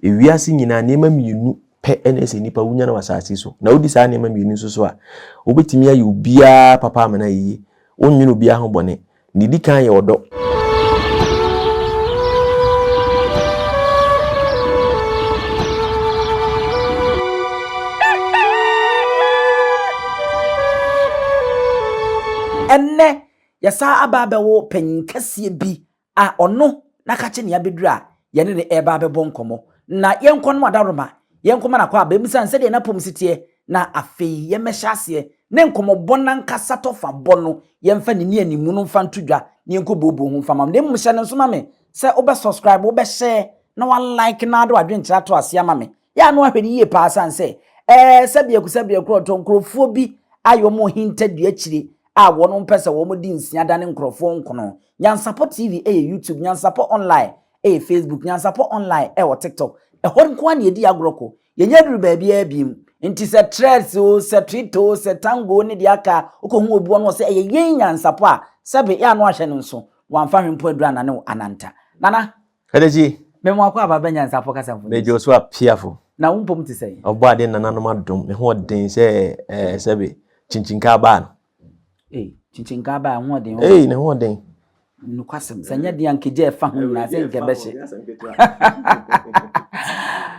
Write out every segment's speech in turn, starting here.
ewiase nyina nema mienu pe enese nipa wunya na wasase so na odi saa nema mienu so a obetimi aye obia papa amana yiye wonnwene obia ho bone ni di kan ye odo enne yasa ababe wo panyin kase bi a ono na ka che ne abedura ye ne eba abebo nkomo na yenkon no adaroma yenkoma na kwa abemisa nse de na pomsitie na afei ye mehyaase ne nkomo bona nkasa tofa bono yemfa ne ni animu no mfa ntodwa ne enko bobo hu mfa mam ne mmhye ne nsoma me se obe subscribe obe share na wa like na do adwenkyira to ase ama me ya no ahwedi ye pa asanse sabia ku tonkrofo bi ayo mo hinted akire a wono mpese wo mo di nsia da ne nkrofo nkono Nyansapo TV YouTube Nyansapo online Facebook Nyansapo online wo TikTok hon kwa na edi agroko yenye duru ba bia biem nti se threads o se twito se tango ne dia ka okohu obi wono se yen Nyansapo a sabe ya no ahwe no nso wamfa hwempo adura na ne ananta nana kadeji memo akwa baba Nyansapo kasa mfu mejo so apiafo na wumpom ti sei obo ade nananom adom me ho den se sabe chinchinka ba no chinchinka ba ho den ne ho den nukwasem sanya dia nkeje fa ho na se nke behye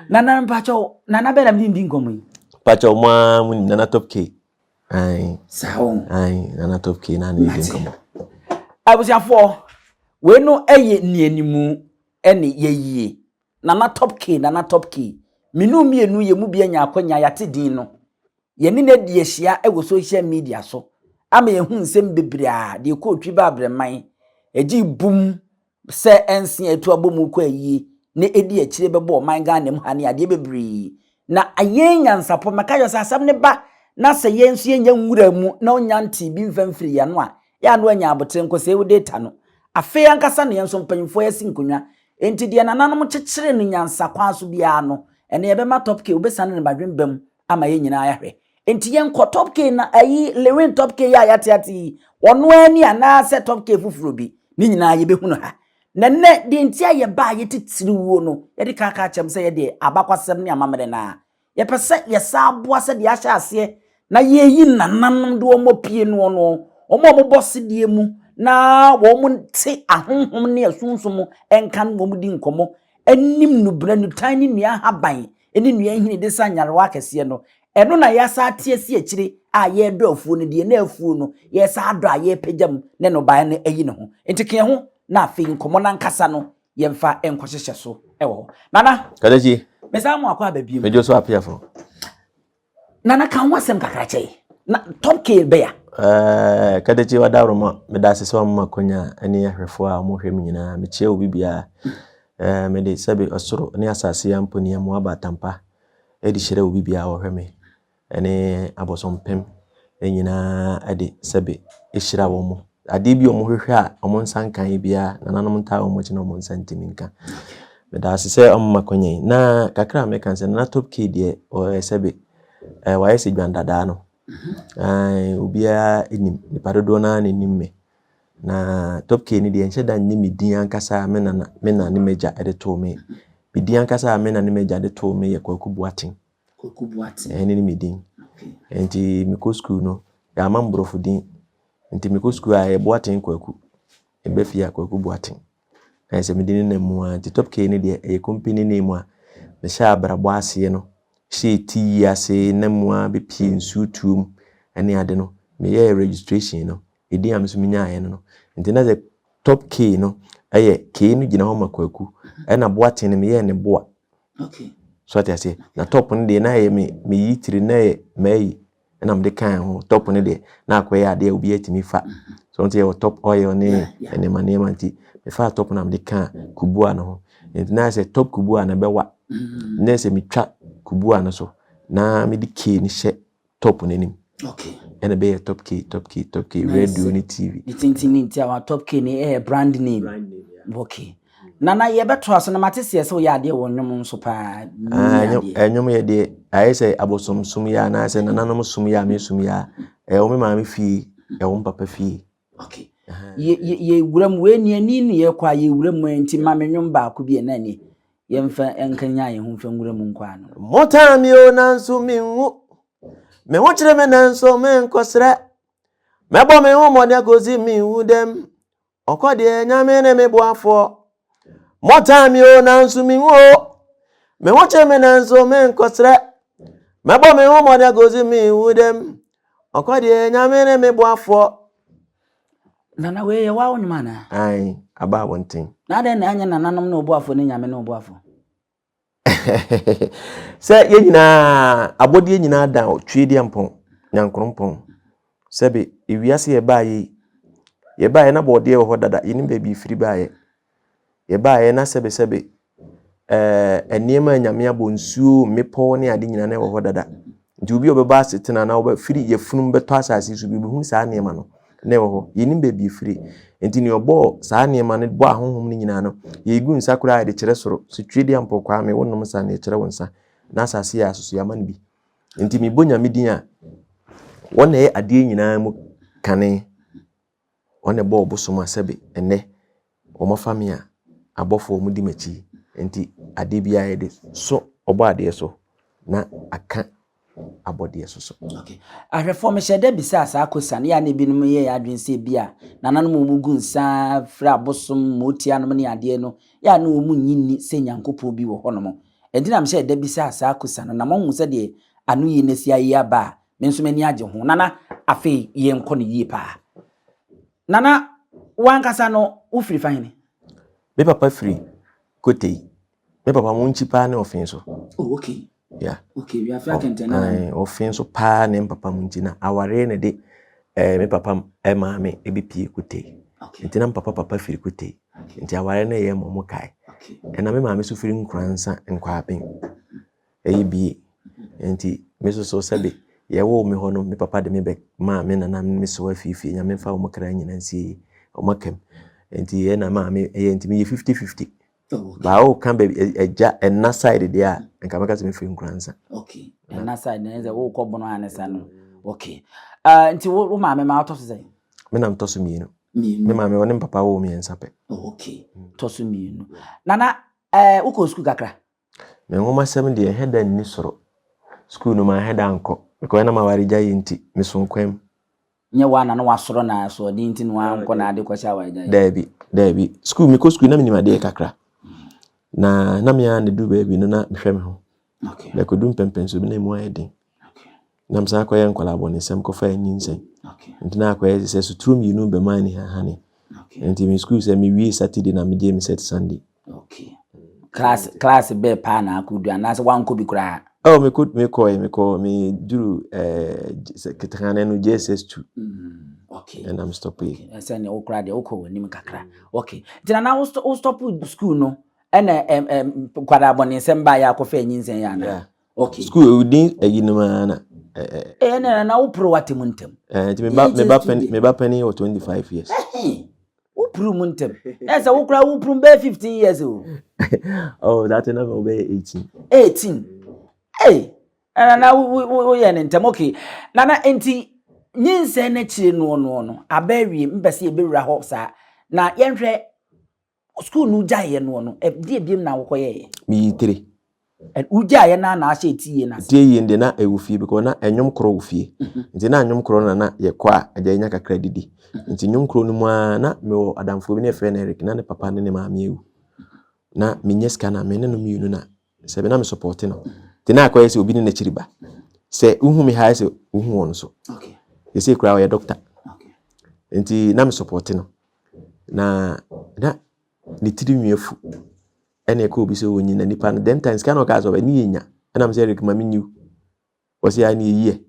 nana mpacho nana bela mdindi ngomo pacho mwa muni nana top k sawo nana top k na ni ndi ngomo abusiafo we no eye ni animu ene yeyie nana top k minu mienu ye mu bia nya akonya yate din no ye ni na di ehia ewo social media so ama ye hu nsem bebre a de ko Twi Abibirem eji bum se ensi etu abomu ko ayi ne edi akire bebo man Ghana mu ha ne ade bebre na ayen Nyansapo makayo sasam ne ba na se yensu yenya nwura mu na onyanti bi mfamfiri ya no a ya no anya abotre nko se wo data no afi ankasa ne yenso mpanyimfo ya sinkonwa enti de nananom kyekere ne Nyansakwa aso bia no ene ye be ma top k obesane ne badwembam ama ye nyina ayahwe enti yen ko top k na ayi lewin top k ya yatiati wono ani ana se top k fufuro bi ni nyina ye behu no ha na ne de enti aye ba ye titiri wo no ye de kaka chem se ye de abakwasem ne amamre na ye pese ye saboa se de ahya ase na ye yi nananum de omo pie no no omo boss die mu na wo mu ti ahonhom ne asunsumu enkan wo mu di nkomo anim no bra no tiny nua haban eni nua hini de sanyarewa kese no eno na ya sa tiesi akire a ye do afuo no de na afuo no ye sa do a ye pejam ne no ba ne ayi ne ho entike ho na afi nkomo na nkasa no ye mfa enkohyehyɛ so ewo nana kadeji mesa mu akwa babiem mejo so apiafo nana kan wasem kakrache na top k be ya kadeji wadaroma medase so makonya ani ahwefo a mo hwem nyina me chie obi bia me de sabe osoro ne asase ya mponi amu abatampa edi hyere obi bia wo hweme ene abosompem enyina ade sabe ehyira wo mo ade bi omo hwehwe a omo nsankan bia nananom nta omo chi na omo nsantiminka me da asese omo makonye na kakra me kan se na top k de o sabe wa yesi gwandada no obia enim ni parodo na nimme na top k ni de enche da nni medin ankasa me na ne meja ede to me medin ankasa me na ne meja de to me ye kwakubuaten ni medin enti miko school no ya mambrofo din enti miko school a ye boaten kwaku ebefia kwakubuaten na se medin na mu a top k ni de e company name a me sha abrabo ase no she ti ase na mu a be pie nsu tuum ene ade no me ye registration no edi am so minya aye no enti na the top k no aye k no gina ho makwaku na boaten me ye ne boa so ati ase na top no de na ye me yitiri na ye mai na mde kan ho top no de na akoye ade obi atimi fa so nti ye top oil ne ene manema nti me fa top na mde kan kubua no ho enti na se top kubua na bewa na se mitwa kubua no so na me di k ni hye top n'anim ene be top k radio ni tv ni nti our top k ni brand name okay nana ye beto aso na matese se wo ya de wonwom nso pa enyom ye de ayese abosomsum ya na se nananom sum ya me sum ya o me ma me fi wo papa fi okay ye wuram we ni ani ni ye kwa ye wuram nti ma me nwom ba ko bi na ni yemfa enkanya ye hu fengure mu nkwa no Motami o nanso minwu me ho kire me nanso me nkosre mebo me ho mode gozi minwu dem okode nyame ne me boafo Motami o nanso minwu me ho kire me nanso me nkosre mebo me ho mode gozi minwu dem okode nyame ne me boafo nana we ye wa wonuma na ai aba wonten na den na anya nananom na oboafo ne nyame na oboafo se ye nyina abodi nyina da twi de ampon nyankrompon sebe ewiase ye baaye na bode wo dada yini baby firi baaye ye baaye na sebe eniema nyame abonsuo mepo ne ade nyina na wo dada nti obi obeba asetena na wo firi ye funum beto asase so bi hu saa niema no na wo yini baby firi nti ni obo saa niema no bo ahonhom ni nyina no ye gu nsakura de kire soro so twi de ampon kwa me wonnom sa na kire wonsa na asase ya asoso ya man bi nti mi bonya medin a wona ye ade nyina mu kane one bo obosoma sebe ene o mafami a abofo mu di machi nti ade bia ye de so obo ade so na aka abode so okay ahwefo me hyede bisa asa akosan ya ne binum ye adwense bia nananom mu gu nsa fra abosom motia no ne ade no ya na omu nyinni se nyankopɔ bi wo honom entina me hyede bisa asa akosan na mo se de anu yi na sia yi aba me nso mani age ho nana afi ye nko ne yi pa nana wankasa no ufiri fahene me papa free kotei me papa mo nchi pa ne ofin so oh okay yeah okay we are Akan Twi ofin so pa ne papa mo nchi na aware ne de me papa ma me ebipie kotei ntina papa free kotei nti aware ne ye mo kai na me ma me so free nkransa nkwaben bi nti me so sebe ye wo me hono me papa de me be ma me na me so afifi nya me fa wo kra nyina nsi o makam nti ye na ma me nti me 50-50 ba o kan be eja enna side dia nka maka se me free nkransa okay enna side na ze wo ko bono anesa no okay nti wo ma me ma to so say me na mto so mienu me ma me woni papa wo mi ensape okay to so mienu nana wo ko school kakra me ngoma sem de heda ni soro school no ma heda anko ko na ma wari jayi nti me so nkwam nye wana na wasoro na so di nti no anko na ade kwasha wa jayi dabi school me ko school na me ni ma de kakra na me an du baby no na hwe me ho okay le ko dum pempenso bi na mu ayedin okay na msa ko yen kwala boni sem ko fa nyinsen okay nti na ko ye se so trum yinu be mani ha hani okay nti me school se me wi Saturday na me je me set Sunday okay class be pa na akudu anase wanko bi kura oh me ko me duru ketane no JSS2 okay and I'm stopping ese ne okra de okọ woni kakra okay tina na wo stop school no ena kwada abonisem ba ya akofa nyinsen ya na okay school udin ayinuma na na wo pro watem ntem nti me ba pani o 25 years wo pro muntem ese wo kra wo pro be 15 years o oh that never be 18 hey na wo ye ne ntem okay na enti nyinsen na chire no abawie mbese e bewura ho sa na yenhwe school nu jaye no die biem na wo ye mi 3 ujaye na ahye tie na tie nde na ewufie because na enyom kro wufie nti na enyom kro na ye kwa aja nya kakra didi nti nyom kro no mu na me adamfo bi na efe na Eric na ne papa ne maame ewu na minyeska na me ne no miunu na se be na me support no ti na akoye se obi ne na chiriba se uhu mi ha se uhu won so okay ye se kra o ye doctor okay nti na me support no na ni tiri nwefu ene ko obi se wonyi na nipa no then times kana ka so be ni yenya na me se Eric ma minyu o se ya ni yiye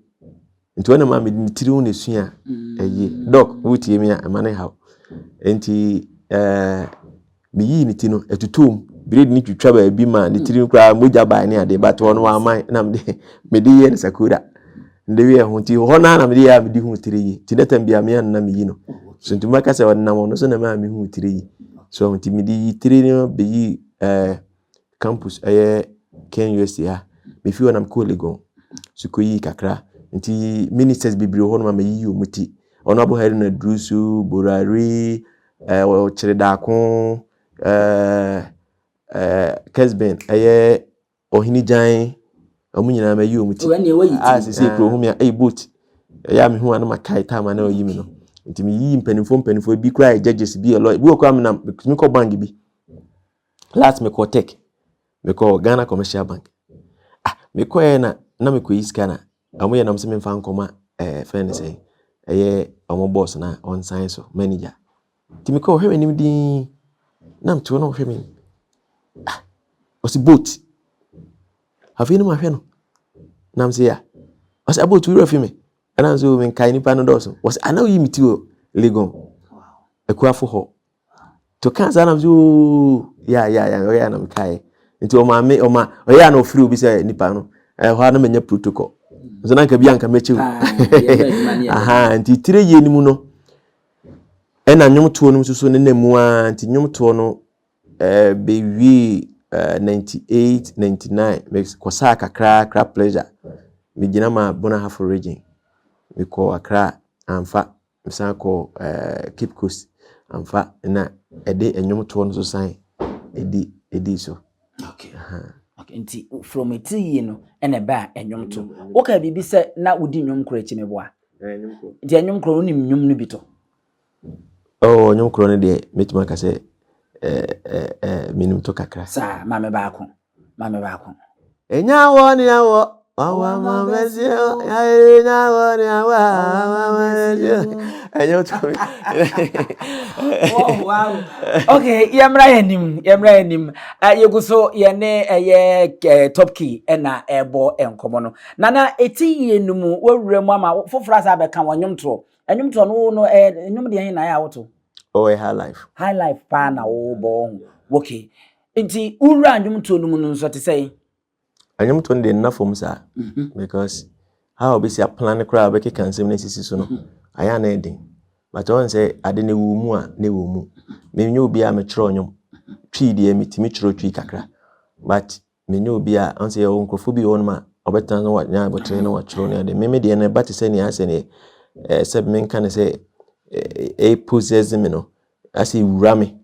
nti wona ma me ni tiri won esua eye doc wutie mi a ma ne ha nti mi yi ni ti no etutum breed ni twitwa ba bi ma ni tiri kra moja ba ni ade but wono wa man na me de ye ni sakura ndewe ho ti ho na me de ya me di hu tiri yi ti netam bia me na me yi no so ntuma ka se wona mo no so na ma me hu tiri yi so nti me di tiri no be yi campus Ken USA ha me fi wona ko Legon so ko yi kakra nti ministers bibiri ho no ma yi omuti ono abo hari na drusu borari o chire da kon Kesben aye ohinijan omunyina ma yi omuti asisi ekro humia boot ya me hu anama kai time na oyi mi no nti mi yi mpanimfo bi kura judges bi lawyer bi okwa na mi ko bank bi last me ko tech me ko Ghana Commercial Bank me ko na me ko iska na amoye nam se me fa nkoma friend say omo boss na on sign so manager nti me ko hwe nim din na mto no hwe me osi boat hafi ni ma hwe no nam se ya osi boat wi rafi me ana so me kai ni pa no doso osi ana yi miti o legon ekuafo ho to kanza nam so ya na me kai nti o ma me o ma o ya na ofiri obi se nipa no ho na menya protocol so na nka bia nka meche aha nti tire ye ni mu no ena nwomto no so ne namu a nti nwomto no be wi 98 99 makes kosa kakra pleasure me gina ma bona half region me ko Accra amfa misa ko Cape Coast amfa na ede enwomto no so san edi so okay nti from eti no ene ba enwomto wo ka bibi se na wodi nwom kro echi meboa nti enwom kro ni nwom no bito nwom kro ne de metima ka se minum to kakra sa mame baako enya wo ni awo awa mamezio enya wo ni awa mamezio enyo to wow okay yemra yanim yeguso ye ne top key na ebo enkomo no nana eti yenumu wawura mu ama fofora sa be kan wonwomto enwomto no enwom de hin na ya woto high life pa na wo bo okay nti ura nwomto no mu no so te sei anyomto de na fom sa because how be see plan crowd be can say na sisi so no aya na edin but on say ade ne wo mu a ne wo mu me nyo obi a me kiro nwom twi de mitimi kiro twi kakra but me nyo obi a on say o nkrofo bi won ma obetan no wa nya botre no wa kiro ne de me de ne but say ni ase ne seb men kan say possess me no ase wura me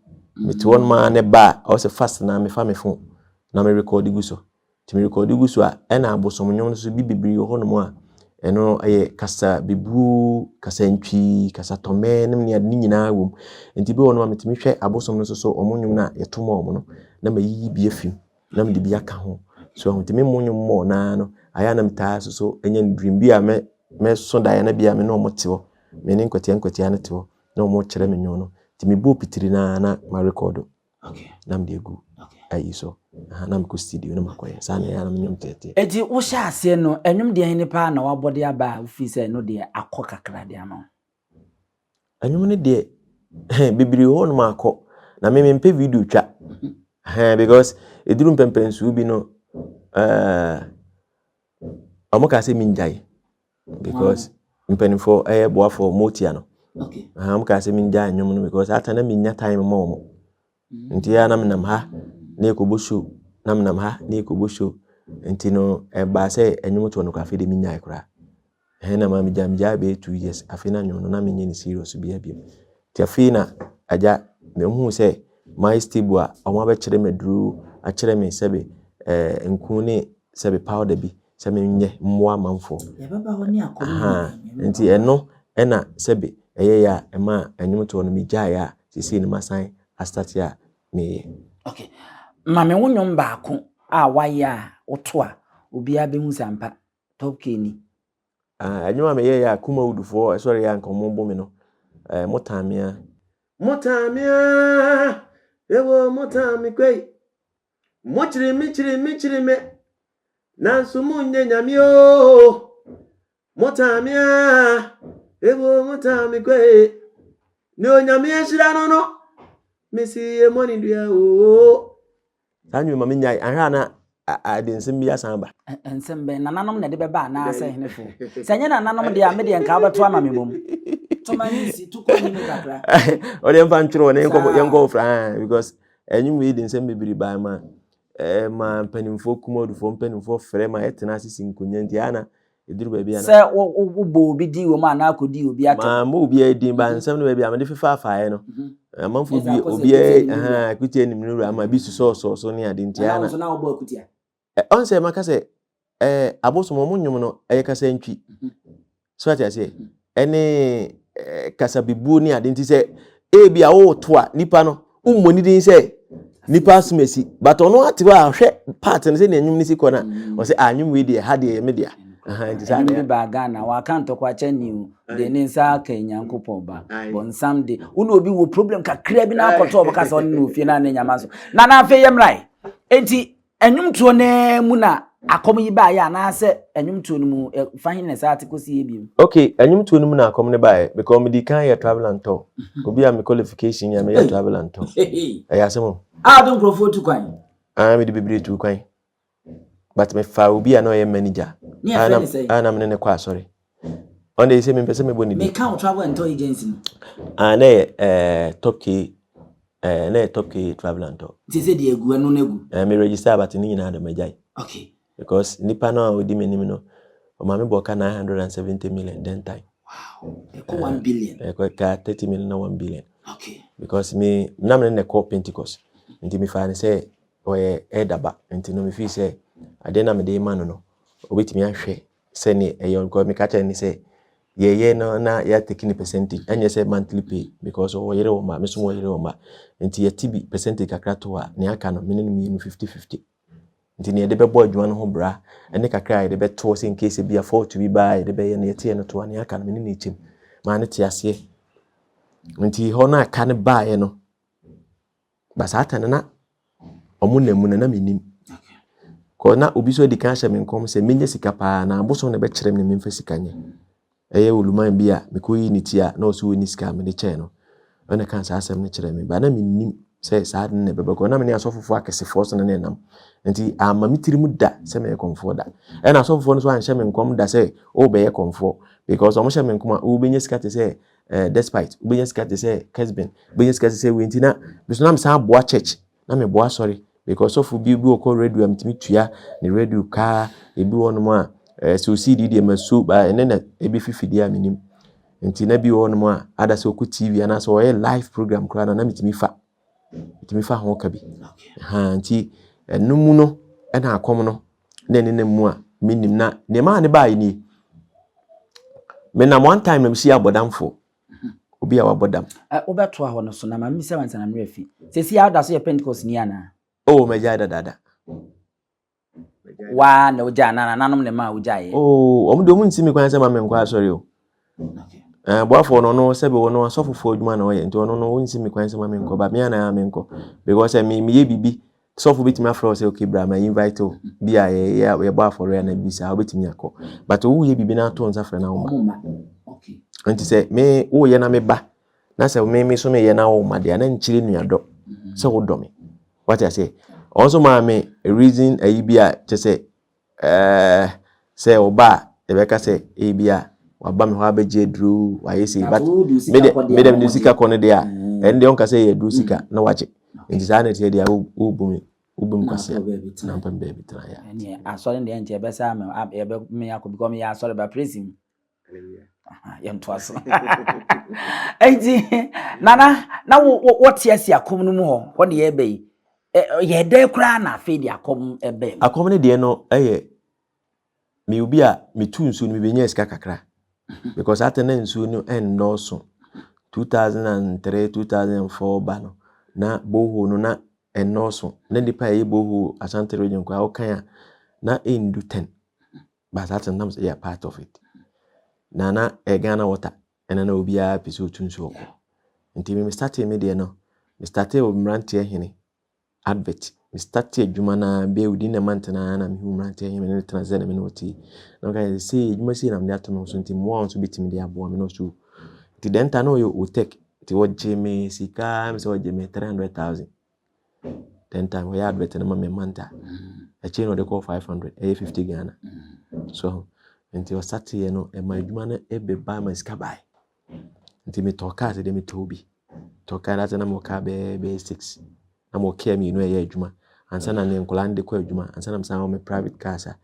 ti won ma ne ba o say fast na me fa me phone na me record guso timi record guso a na abosom nwom so bibibiri ho no mu a eno kasa bibu kasa ntwi kasa tome nim ne ade nyina wom enti bi wono ma metimi hwe abosom no so omonwom na yetomo omo no na mayiyi bi afim na me de bi aka ho so ntimi monwom mo na no aya na mtaa so enya dream bi a me so da ya na bi a me no omotewo me ne nkwatia na tewo na omo kire me nyon no timi bo pitiri na ma record okay na me de gu ayi so na mko studio na makoye sana ya na mnyom tete eti wo sha ase no enwom de hin pa na wabode aba ofi se no de akọ kakra de ama enwom ne de bibiri ho no makọ na me mpe video twa because eduru pempensu bi no amoka se minjai because mpenifo boafo motia no okay amoka se minjai enwom no because atana minya time ma omo nti ya na menam ha na ekobosho namnam ha na ekobosho nti no ba se enwomto no kwafe de minya ekura na ma mijamja be 2 years afina nyono na menye ni serious bi abiem ti afina aja me hu se my stable a omo ba kire meduru a kire me sebe nku ne sebe powder bi se menye mmoa manfo ye baba ho ni akọ nti eno na sebe ya ema enwomto no mijaa ya sisi ni masan astart ya me okay mame wonwom baako a waya oto a obi abehu sampa top key anyuma me ya kuma udufo sorry ya nka mo bomi no motamia ewo motami kwei mochiri me nansu munye nyamio motamia ewo motami kwei ni onyamia shira no mesi e money dia o anyuma me nyai anhwa na adensem bi asamba ensembe nananom na de beba na asa henefo sanye nananom de a me de nka abeto ama me bom to manisi to ko ni kakra o de mfa ntwero ne yenko fra because enyum we densem bibiri ba ma ma panimfo kumodufo panimfo frɛ ma etena asisi nkonya nti ana Ediru baby ana. Say wo bo bi di wo ma na akodi obi ato. Ma mo obi edi ba nsem no baby amade fifa afaaye no. Amanfo bi obi akuti enim no ama bi so ne ade ntia na. Na wo bo akuti a. On say maka say abosomo mo nyum no kasa ntwi. So ati ase ene kasa bibu ni ade nti say bia wo to a nipa no ummoni din say nipa asumesi but ono ati wa hwe part no say na nyum ni sikona o say anyum we dey ha dey me dia nti say ni ba Ghana wa kan to kwa chaniu de ni nsa ka Nyankopon ba bon samde uno obi wo problem kakra bi na akoto obaka so no fie na na nyama so na afa yemrai enti anyum to na mu na akom yi ba ya na se anyum to no mu fahin na sa atiko si ebiem. Okay, anyum to no mu na akom ne ba because me di kan ya travel and tour obi am qualification ya me ya travel and tour ayasemo Don grofo tu kwan me di bebre tu kwan but me fa obi a no ye manager ana me ne kwa sorry on dey say me pese me boni me kan travel and tour agency na top key na top key travel and tour ti say di egu enu na egu me register but ni nyina do majai. Okay, because nipa no odi menim no o ma me boka 970 million then time. Wow, eko 1 billion ka 30 million na 1 billion. Okay, Because me na me ne call Pentecost nti me fa ne say oye edaba nti no me fi say ade na me dey man no obetimi ahwe say ne eyon ko me ka cha ni say ye no na ya take ni percentage anya say monthly pay because o yere o ma me so o yere o ma nti ye tibi percentage kakra to a ne aka no me ne me 50-50 nti ne de be boy adwuma no ho bra ene kakra ye de be to say in case be a fault to be by de be ye ne tie no to ne aka no me ne chim ma ne tie ase nti ho na aka ne ba ye no basa atane na omunamu na menim. Ko na obi so di kan hye me nkom se menye sika pa na aboso ne be kyerem ne memfa sika nye eye oluman bia me ko yi ni tia na oso ni sika me de kye no ona kan sa asem ne kyerem me ba na menim se sa ade ne bebe ko na me ne asofofo akesefo so ne nam nti ama mitirimu da se me komfo da e na asofofo no so an hye me nkom da se o be ye komfo because o mo hye me nkom a o benye sika te se despite o benye sika te se Kesben benye sika te se wentina biso na me sa boa church na me boa sorry because of bi okọ radio amtimi tua ne radio ka ebi wonu mu a so CD de maso ba ene na ebi fifidi a menim nti na bi wonu mu a ada se oku TV ana so oye live program kra na mitimi fa ho ka bi ha nti enumu no ena akom no na ene mu a menim na ne ma ne ba ni me na one time na msi abodamfo obi a wabodam obeto a ho no so na ma mi se wansa na mrefi se si ada so ye Pentecost ni ana. Oh, majada dada. Wa na uja na nanom ne ma uja ye. Oh, omudo mu ntimi kwan se ma me nkwa sorry o. Okay. Boafo no sebe wono asofofo adwuma na oye nti ono no ntimi kwan se ma me nkọ ba me na me nkọ because me ye bibi sofo bitimi afro say okay bra ma invite o bia ye boafo re na bisa obetimi akọ but wo ye bibi na to nsa fre na wo ma. Okay. Nti se me wo ye na me ba na se me so me ye na wo ma de na nchire nuado se wo do me. What I say also ma me a reason bia to say oba ebeka say bia waba me ho abeje dru wa yesi but me dem sika kono de a en de onka say ye dru sika na wache nti sa na tie de ubum kwase na mpam baby tra ya ene asore de nje be sa me yakọ because me ya asore ba praising hallelujah yam twaso enti na what yes yakom no mu ho de ye be ye de kra na fe di akom ebe akom ne de no me obi a me tu nsu no me benya sika kakra because atena nsu no no so 2003 2004 ba no na boho no na no so na dipa ye boho Asante region kwa okan na endu 10 but atena nam say part of it na Ghana water ena na obi a episode tu nsu okọ nti me start me de no me start o mrantie hene advert me start adwuma na be within a month na me hu mrantie hene ne transfer me no ti na ka say adwuma si na me ato so nti mo on so bitimi de abo me no so nti den ta no yo o take nti wo jeme sika me so jeme 300,000 den ta wo ya advert na me manta a chain no de call 500 50 Ghana so nti o start ye no e ma adwuma na e be ba ma sika bai nti me toka se de me tobi toka na na mo ka be 6 na mo care me no ye adwuma ansa na ne nkola de kwa adwuma ansa na msa me private car sa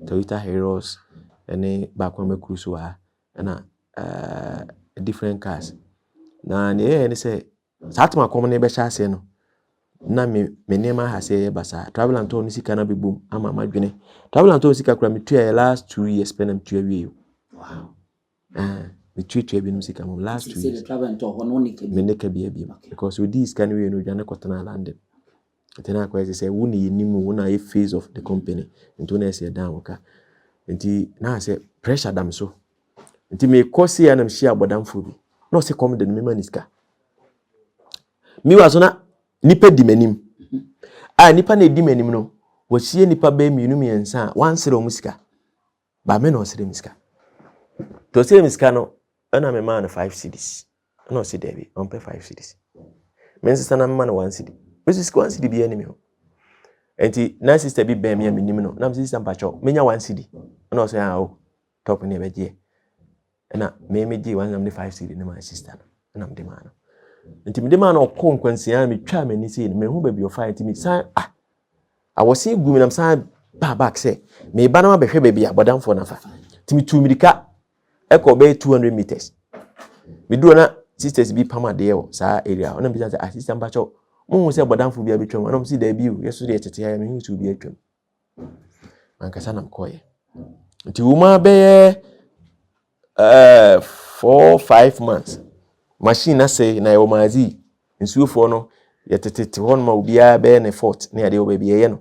Toyota Heroes ene ba kwa makuru so ha na different cars na ne ne say satma kom ne be sha ase no na me nema ha se basa travel and tour sika na be boom ama madwene travel and tour sika kura me tua last 2 years penam tua wie wow me tua bi no sika mo last 2 years travel and tour hono ne ka bi because we this can we no dwane kotana London tena kwa say wo ne yenimu wo na a phase of the company into na say down ka nti na say pressure dam so nti me course ya na mhia abodamfo bi no say come de me maniska mi wa so na nipa di manim nipa na di manim no wo hie nipa ba mienu miensa wansere omusika ba me no sere miska to sere miska no na me man 5 cedis no se debi on pay 5 cedis men sister na me man 1 cedi Mrs. Kwansi di bi enemy ho enti na sister bi ba me minim no na sister mpacho menya 1 cedi no say top ne beje na me meji 175 cedi na my sister na me de man nti me de man okọ nkwansia me twa mani sei me hu ba bi ofa nti me san awose gu me nam san back say me ba na ma behwe ba bi abodamfo na fa nti me tu mirika eko be 200 meters me do na sisters bi pama de o sa area ona bi say sister mpacho mo se abodamfo bi abetwam ona mo si da bi o yeso de tete ya me hu tu bi atwam ankasa nam koye nti wuma be 4-5 months machine na say na yo mazi nsuofo no yetete hon ma obia be ne fort na yade oba biye no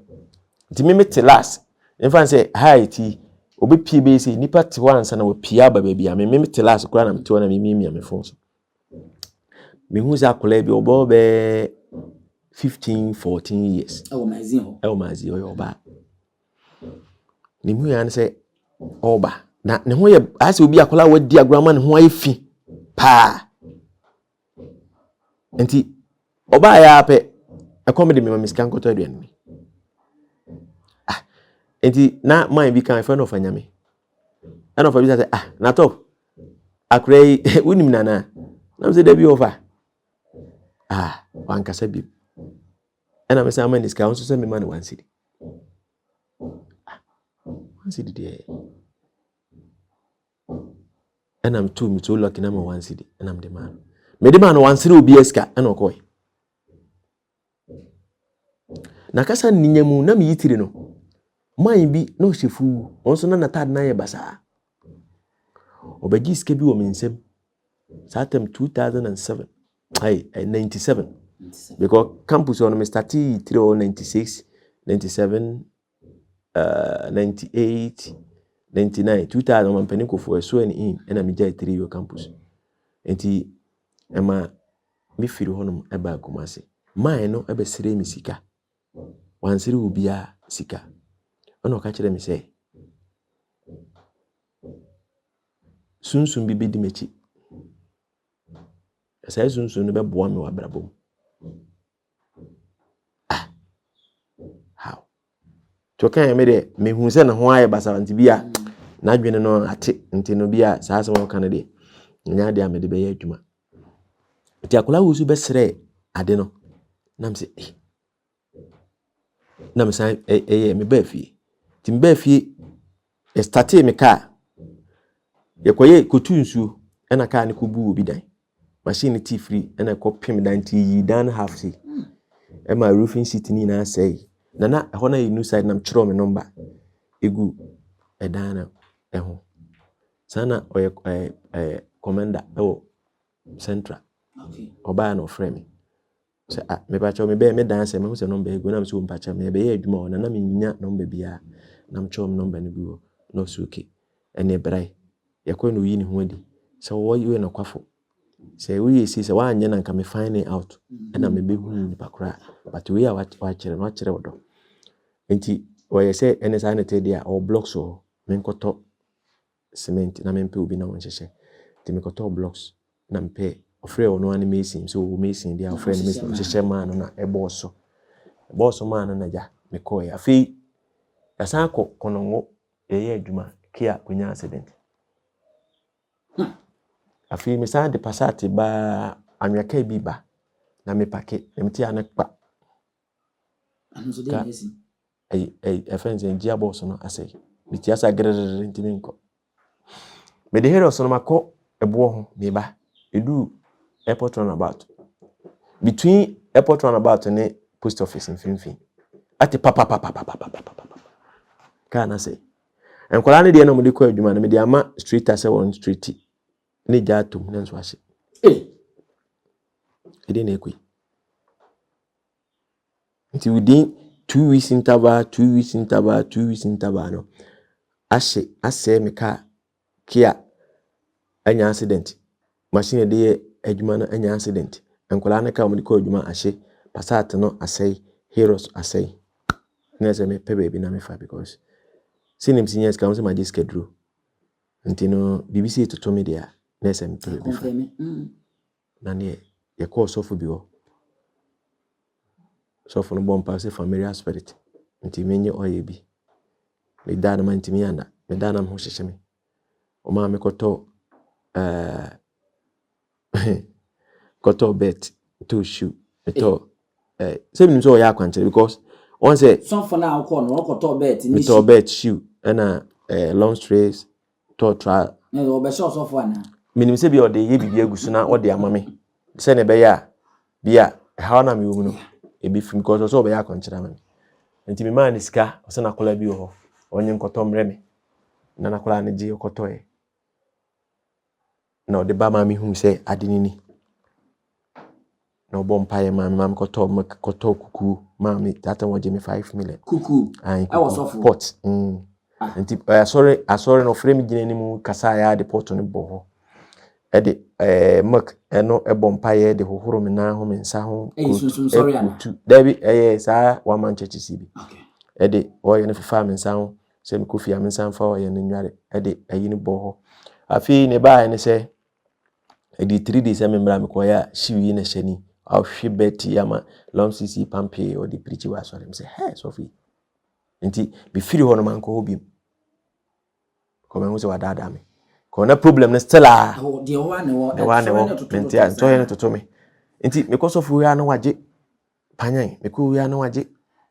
nti me mete last in say height obi pie be say nipa te wansa na opia ba bia me mete last kura na mte na me fon so me hu za kola bi obo be 15-14 years e mazi o oba ni mu ya say oba na ne ho ye ase obi akola wadi agrama ne ho afi pa enti oba ya pe ekomede me miskan koto aduan ni enti na man bi kan friend of anyame and of say na top akrei unim nana na say da bi over wan kasa bi ena me say man iska on so say me man 1 cedi 1 cedi de ena me to lucky na me 1 cedi ena me de man me de man 1 cedi obi eska ena okoy na kasa ninyamu na me yitire no man bi no shefu onso na natad na ye basa obaji ske bi wo mensem satem 2007 97 because campus on me started 96 97 98 99 2000 man peniko for so in na me jai 3 year campus enti ema me firi honum eba Kumasi man no ebe sere mi sika wansere obia sika ono ka kire me say sunsun bi bedi mechi say sunsun no be boa me wabrabom how to kan me de me hu se na ho aye basa nti bia na dwene no ate nti no bia saa se mo kan de nya de amede be ya adwuma nti akola wo su be sere ade no nam se nam san me ba fie nti me ba fie e starte me ka yekoye kotu nsuo ena ka ne kobu obi dan machine tea free ena ko pem dan ti yi dan half see e ma roofing sheet ni na say na ho na inu side nam chiro me number egu e dan na e ho sana oye commander central oba na oframe se me ba cho me be me dan se me hu se number egu na me so mpa cha me be ye adwuma na me nya number bia nam chiro me number ne bi no so okay ene brai yakọ no yi ni ho adi se wo yi na kwafo se wo yi si se wa anya na nka me find out na me be hu ni pakra but we are wa kire no kire wodo enti wo ye se ene sa na te dia o blocks o me nkoto cement na me mpe obi na won hyehye ti me koto blocks na mpe ofre ono ani mason so wo mason dia ofre ni mason hyehye man no na e boss man no na ja me ko ya afi asa konongo ye adwuma kia kunya accident afi me sa de passate ba anwaka bi ba na me pake emti anekpa anzo de nesi friends en dia boss no asay biti asa grrr ntiminko me the heroes no mako ebo ho me ba edu airport runabout between airport runabout and post office in Finfin ati papa kana say enkwala ne de na mo de ko adwuma na me de ama street ase won street ne jatum na nso ahye ede na ekui nti within 2 weeks interval no ahye ase me ka kia anya accident machine de adwuma na anya accident enkwala ne ka mo de ko adwuma ahye Passat no asay heroes asay na se me pe baby na me fa because sinim seniors ka mo se ma just schedule nti no BBC to me dia na se me pe baby fa na ne ye call sofu bi ho sofu no bompa se familiar spirit nti menye oye bi me da na man nti me anda me da na ho hyehye me o ma me koto koto bet to shoe to say me so ya kwanche because one say some for now call no koto bet ni to bet shoe na long strays to trial na o be so for na minim say bi o de ye bibi agusu na o de amame say ne be ya bia how na me wo no e bi film because so be ya kwanche na me nti me man sika o se na kola bi ho onye nkoto mre me na kola ne je koto e na o de ba ma me hu say adenini no bompaye mam koto kuku mami that one give me 5 million kuku I was off pot nti sorry no frame gine ni mu kasa ya de pot no bo e de mak eno e bompaye de hohoro me na ho me nsa ho sorry ana David sa one man church CB okay e de oye no fifa me nsa ho se me kofi am nsa fa oye no nware e de ayi ni bo ho afi ne ba ne se e di 3 days me mra me ko ya shiwi na shani I'll ship Betty Yama long CC Pampe or the preacher was for him say, hey, Sophie. Nti be free hono man ko obi. Come on, what dada me. Ko na problem na still ah. The one no. Nti a to he to me. Nti me ko Sophie ya no waje. Panyan, me ko ya no waje.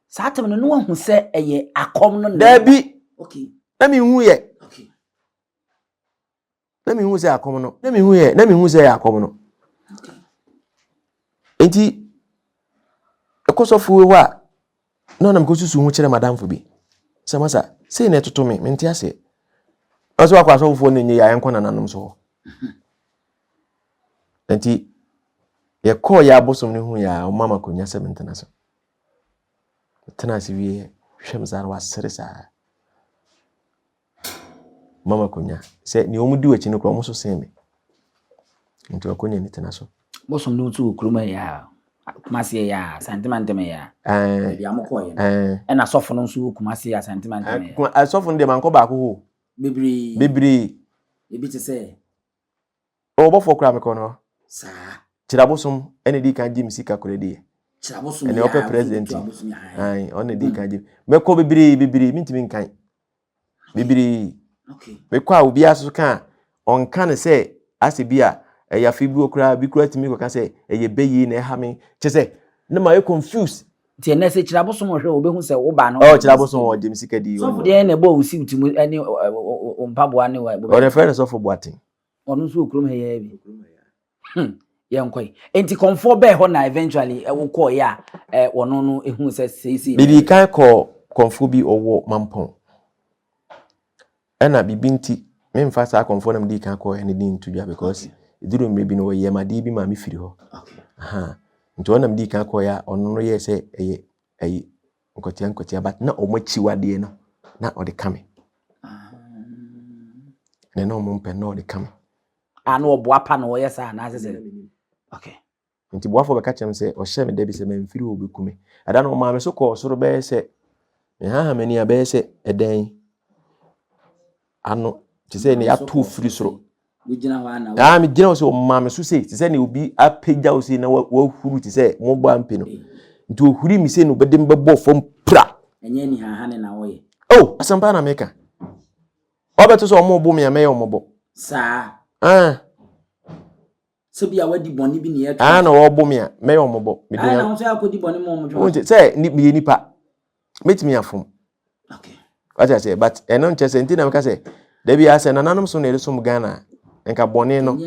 Sa atem no no hu se eye akom no. Dabi. Okay. Na me hu ye. Okay. Na me hu se akom no. Na me hu se akom no. Okay. Enti ekosofu wa no na mkosusu hu kire madam fo bi samasa sei na etoto me nti ase aso akwa so fo ne nyi ya enko nananum so enti ye call ya bosom ne hu ya o mama konya se mentena so tena se wie hwem zar wa seresa mama konya se ni omudi wachi ne kro mo so sen me nti akonya ni tena so bosom no tu okruma ya kumasi ya sentiment me ya bi amoko ye e na sofo no nso kumasi ya sentiment me ya sofo no de manko ba ko ho bibiri ebi te se o bo fo kra me ko no sa tirabosom ene di kan jim sika koredi tirabosom ene ope president ai one di kan jim me ko bibiri mintimi nkan bibiri okay me kwa obi aso kan on kan se asebia ya fi bi okra bi kura timi ko kan se ye beyi na ha me che se na ma e confuse ti na se tirabosom hwe obehu se wo ba no tirabosom o jim sika di so for de na bo usi utimu ene mpaboa ne wa o refer so for boatin onu so okrom he ya bi ye nkoi enti comfort be ho na eventually wo ko ya wono no ehu se sei bi kan ko comfort bi owo mampon ena bibinti me mfa sa comfort na mdi kan ko ene din tudwa because iduro mre bi no ye ma di bi ma me firi ho aha nti wona mdi kan ko ya ono no ye se eye nkotia but na omachi wade no na ode kame ne no mo mpe na ode kame ano obo apa na wo ye sa na asese okay nti boafo be ka chem se o hye me da bi se me mfiri obi kume ada no ma me so ko soro be se me ha mani a be se eden ano ti se ne ya to firi soro we gina wa na me gina so ma me so se ti se ne obi apegya o se na wa huru ti se mo gba mpe no nti o huri mi se no bedem bebo fom pra enye ni ha ne na wo ye asampa na meka obeto so mo bo me me yo mo bo sa se bia wadi boni bi ne ya na wo bo me me yo mo bo me na ho so akodi boni mo jo nti se ni nipa metimi afom okay what I say but eno nche se nti na meka se Debi ase nananom so na eresom Ghana enka bone no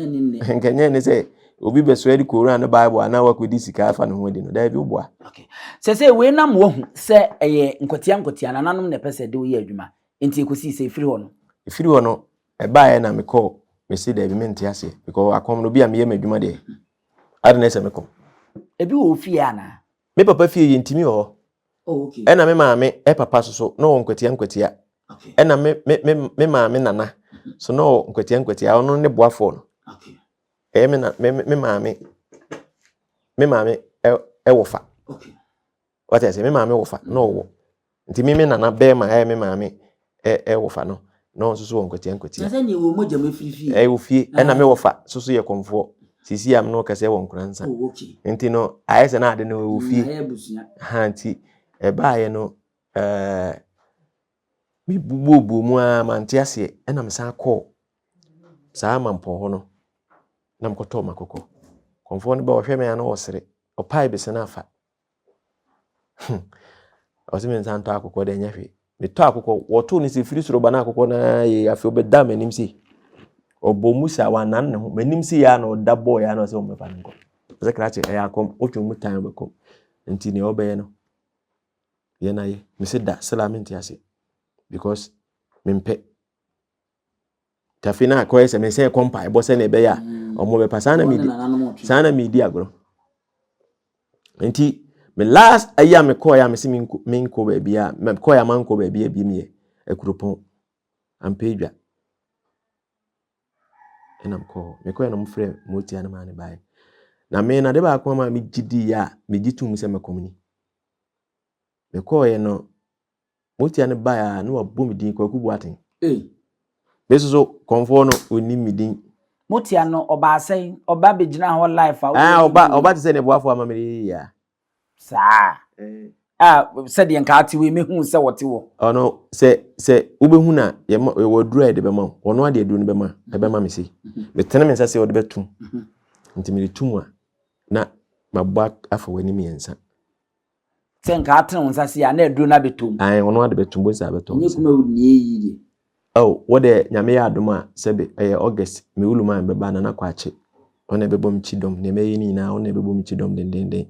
enka nye ne say obi beso edi Quran no Bible ana wakodi sika afa no ho adi no David ubua. Okay. Se we nam wo hu se eye nkotia nananom na pese de wo ye adwuma. Enti ekosi se firi ho no. Ifiri ho no e baaye na me call me say David me ntia ase because akom no bi am ye madwuma de. Ade na ese me kom. Ebi wo fie ana. Me papa fie ye ntimi ho. Oh okay. E na me maame e papa so no nkotia. Okay. E na me maame nana so no nkotia ono ne boafo no. Okay. E me na me maame e wofa. Okay. What I say me maame wofa no wo. Nti me nana be ma me maame e wofa no. No so nkotia. Sasa ni wo moja mefiri e wo fie e na me wofa so ye konfo. Sisi am no kase won kransa. Oh okay. Nti no ayese na ade no wo fie. Ha nti e baaye no mi bubu mu a manti ase e na me san call saa mampo ho no na mkoto makoko konfo ne ba wo hwe me ana wo sere opai be se na afa osime san to akoko de nya hwe me to akoko wo to ni se firi soro ba na akoko na ye afi obeda manim si obomusa wanan ne ho manim si ya na oda boy ya na se o mefa nko ze krache e akom otwe mu tan bekom nti ne obeye no ye na ye me se da salamenti ase because mempe tafina akoye se me se kompa e bo se na ebe ya omo be pasana midi sana midi agro nti me last aya me call ya me se minko ba bia me call ya manko ba bia bi me akuropon ampedwa enam call me call na mfre moti ana mane bai na me na de ba akoma me gidi ya me gitum se me komuni me call ye no moti ana bai na wabom din kwaku buaten beso so konfo no oni midin moti ano oba asen oba begina ho life oba te se ne boafo amamiri ya sa said yen ka ati we mehu se wote wo ono se ubehu na ye wodura de bema ono ade aduru ne bema e bema me si me tene me nsa se wode betum nti me tum a na mabwa afa wani me nsa sen ka atene nsa se ya na aduru na betum ono ade betum bo sa betum ni kuma wudnie yi wode nyame ya adoma sebe August me uluma beba na kwache ona bebom chidom ne meyi ni na ona bebom chidom den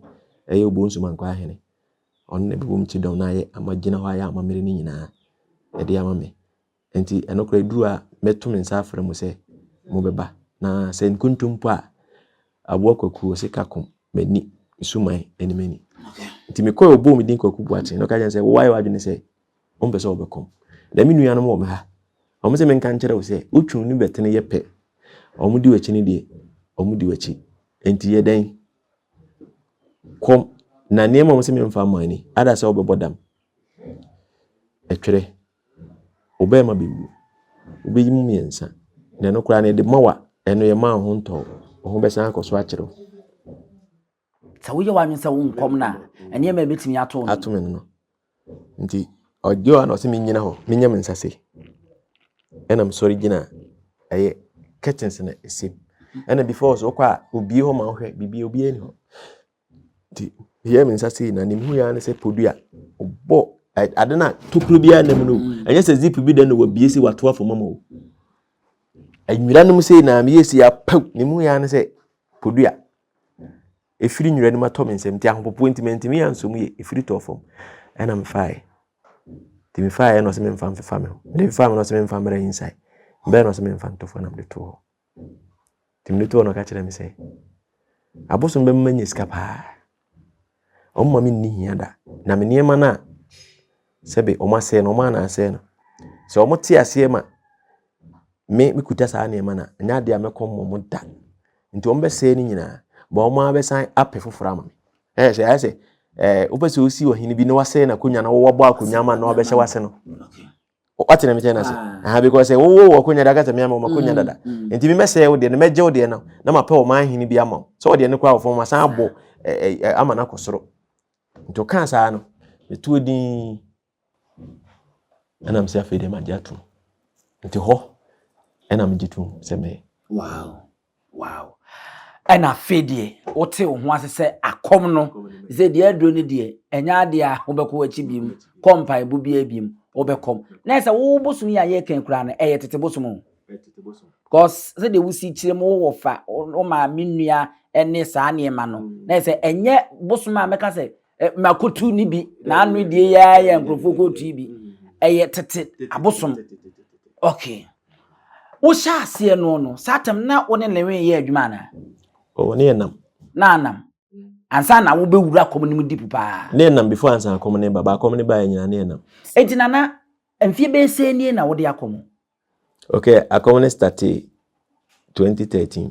obonsu man kwa hene ona bebom chidom na ye amagina ho ya amamere ni nyina e de amame enti enokra duru a metum nsa afre mo se mo beba na se nkuntumpo a abokoku osikakom mani suman enimani enti me koy obom din kwaku buache no ka jen se wo why wadwene se ompese obekom da mi nua no mo me ha omo se men kan kire wo se otwun ni betene ye pe omo di wachi ni de omo di wachi enti ye den kom na niam omo se men fa mani ada se obebodam etwere obema bewu obeyi mu miensa na no kura na de mawa eno ye ma ho nto ho besan akoso akire sa wo ye wanwen se wo nkom na ene ma betimi ato men no nti odio na se men nyina ho menyam nsase enam sorry gina aye curtains na esim ena before so kwa obi ho ma hwe bibi obi ani ho ti ye me nsase na nim hu ya na se podua obo adena tokuro bia nam no enye se zip bi den no wabiesi wato afo mama o anwira num se na me yesi ya pau nim hu ya na se podua efiri nwira num ato mensem ti ahopopo intimenti me yansom ye efiri to fom ena me fai ti me fai no se me mfa mfa me me mfa no se me mfa mra inside be no se me mfa ntofo na me to ti me to no ka kire me se abosom be manye skapa omma me ni hiada na me niema na sebe omase no ma na ase no se omote ase ma me kuta saa niema na nya de amekom mo da nti ombe se ni nyina ba oma be san ape foforo ama me se opese osi ohini bi no wase na konya na wo bo akonya ma na obehye wase no wate na me tena se because wo konya daga ta me ama ma konya dada nti me mese wo de na meje wo de na ma pa o ma hini bi ama so wo de ne kwa wo fo ma san abo ama na kosoro nti o kan saa no me tu odin enam se afede ma jatu nti ho enam jitu se me wow ena fedie wote wo ho asese akom no ze de adro ne de enya de a wobekọ wachi biem kompa ebu bia biem obekom na say wo bosom ya ye kan kura na eye tete bosom because say de wusi kire mo wo fa o ma menua ene saa ne ma no na say enye bosom a meka say makotu ni bi na anu die ya nkrofo kotu bi eye tete abosom okay wo sha ase no satam na wo ne lewe ye adwuma na o ne nam ansa na wo bewura komunim di papa ne nam before ansa komune baba komune ba nyina ne nam etina na mfie be se nie na wo de akomu okay akomune started 2013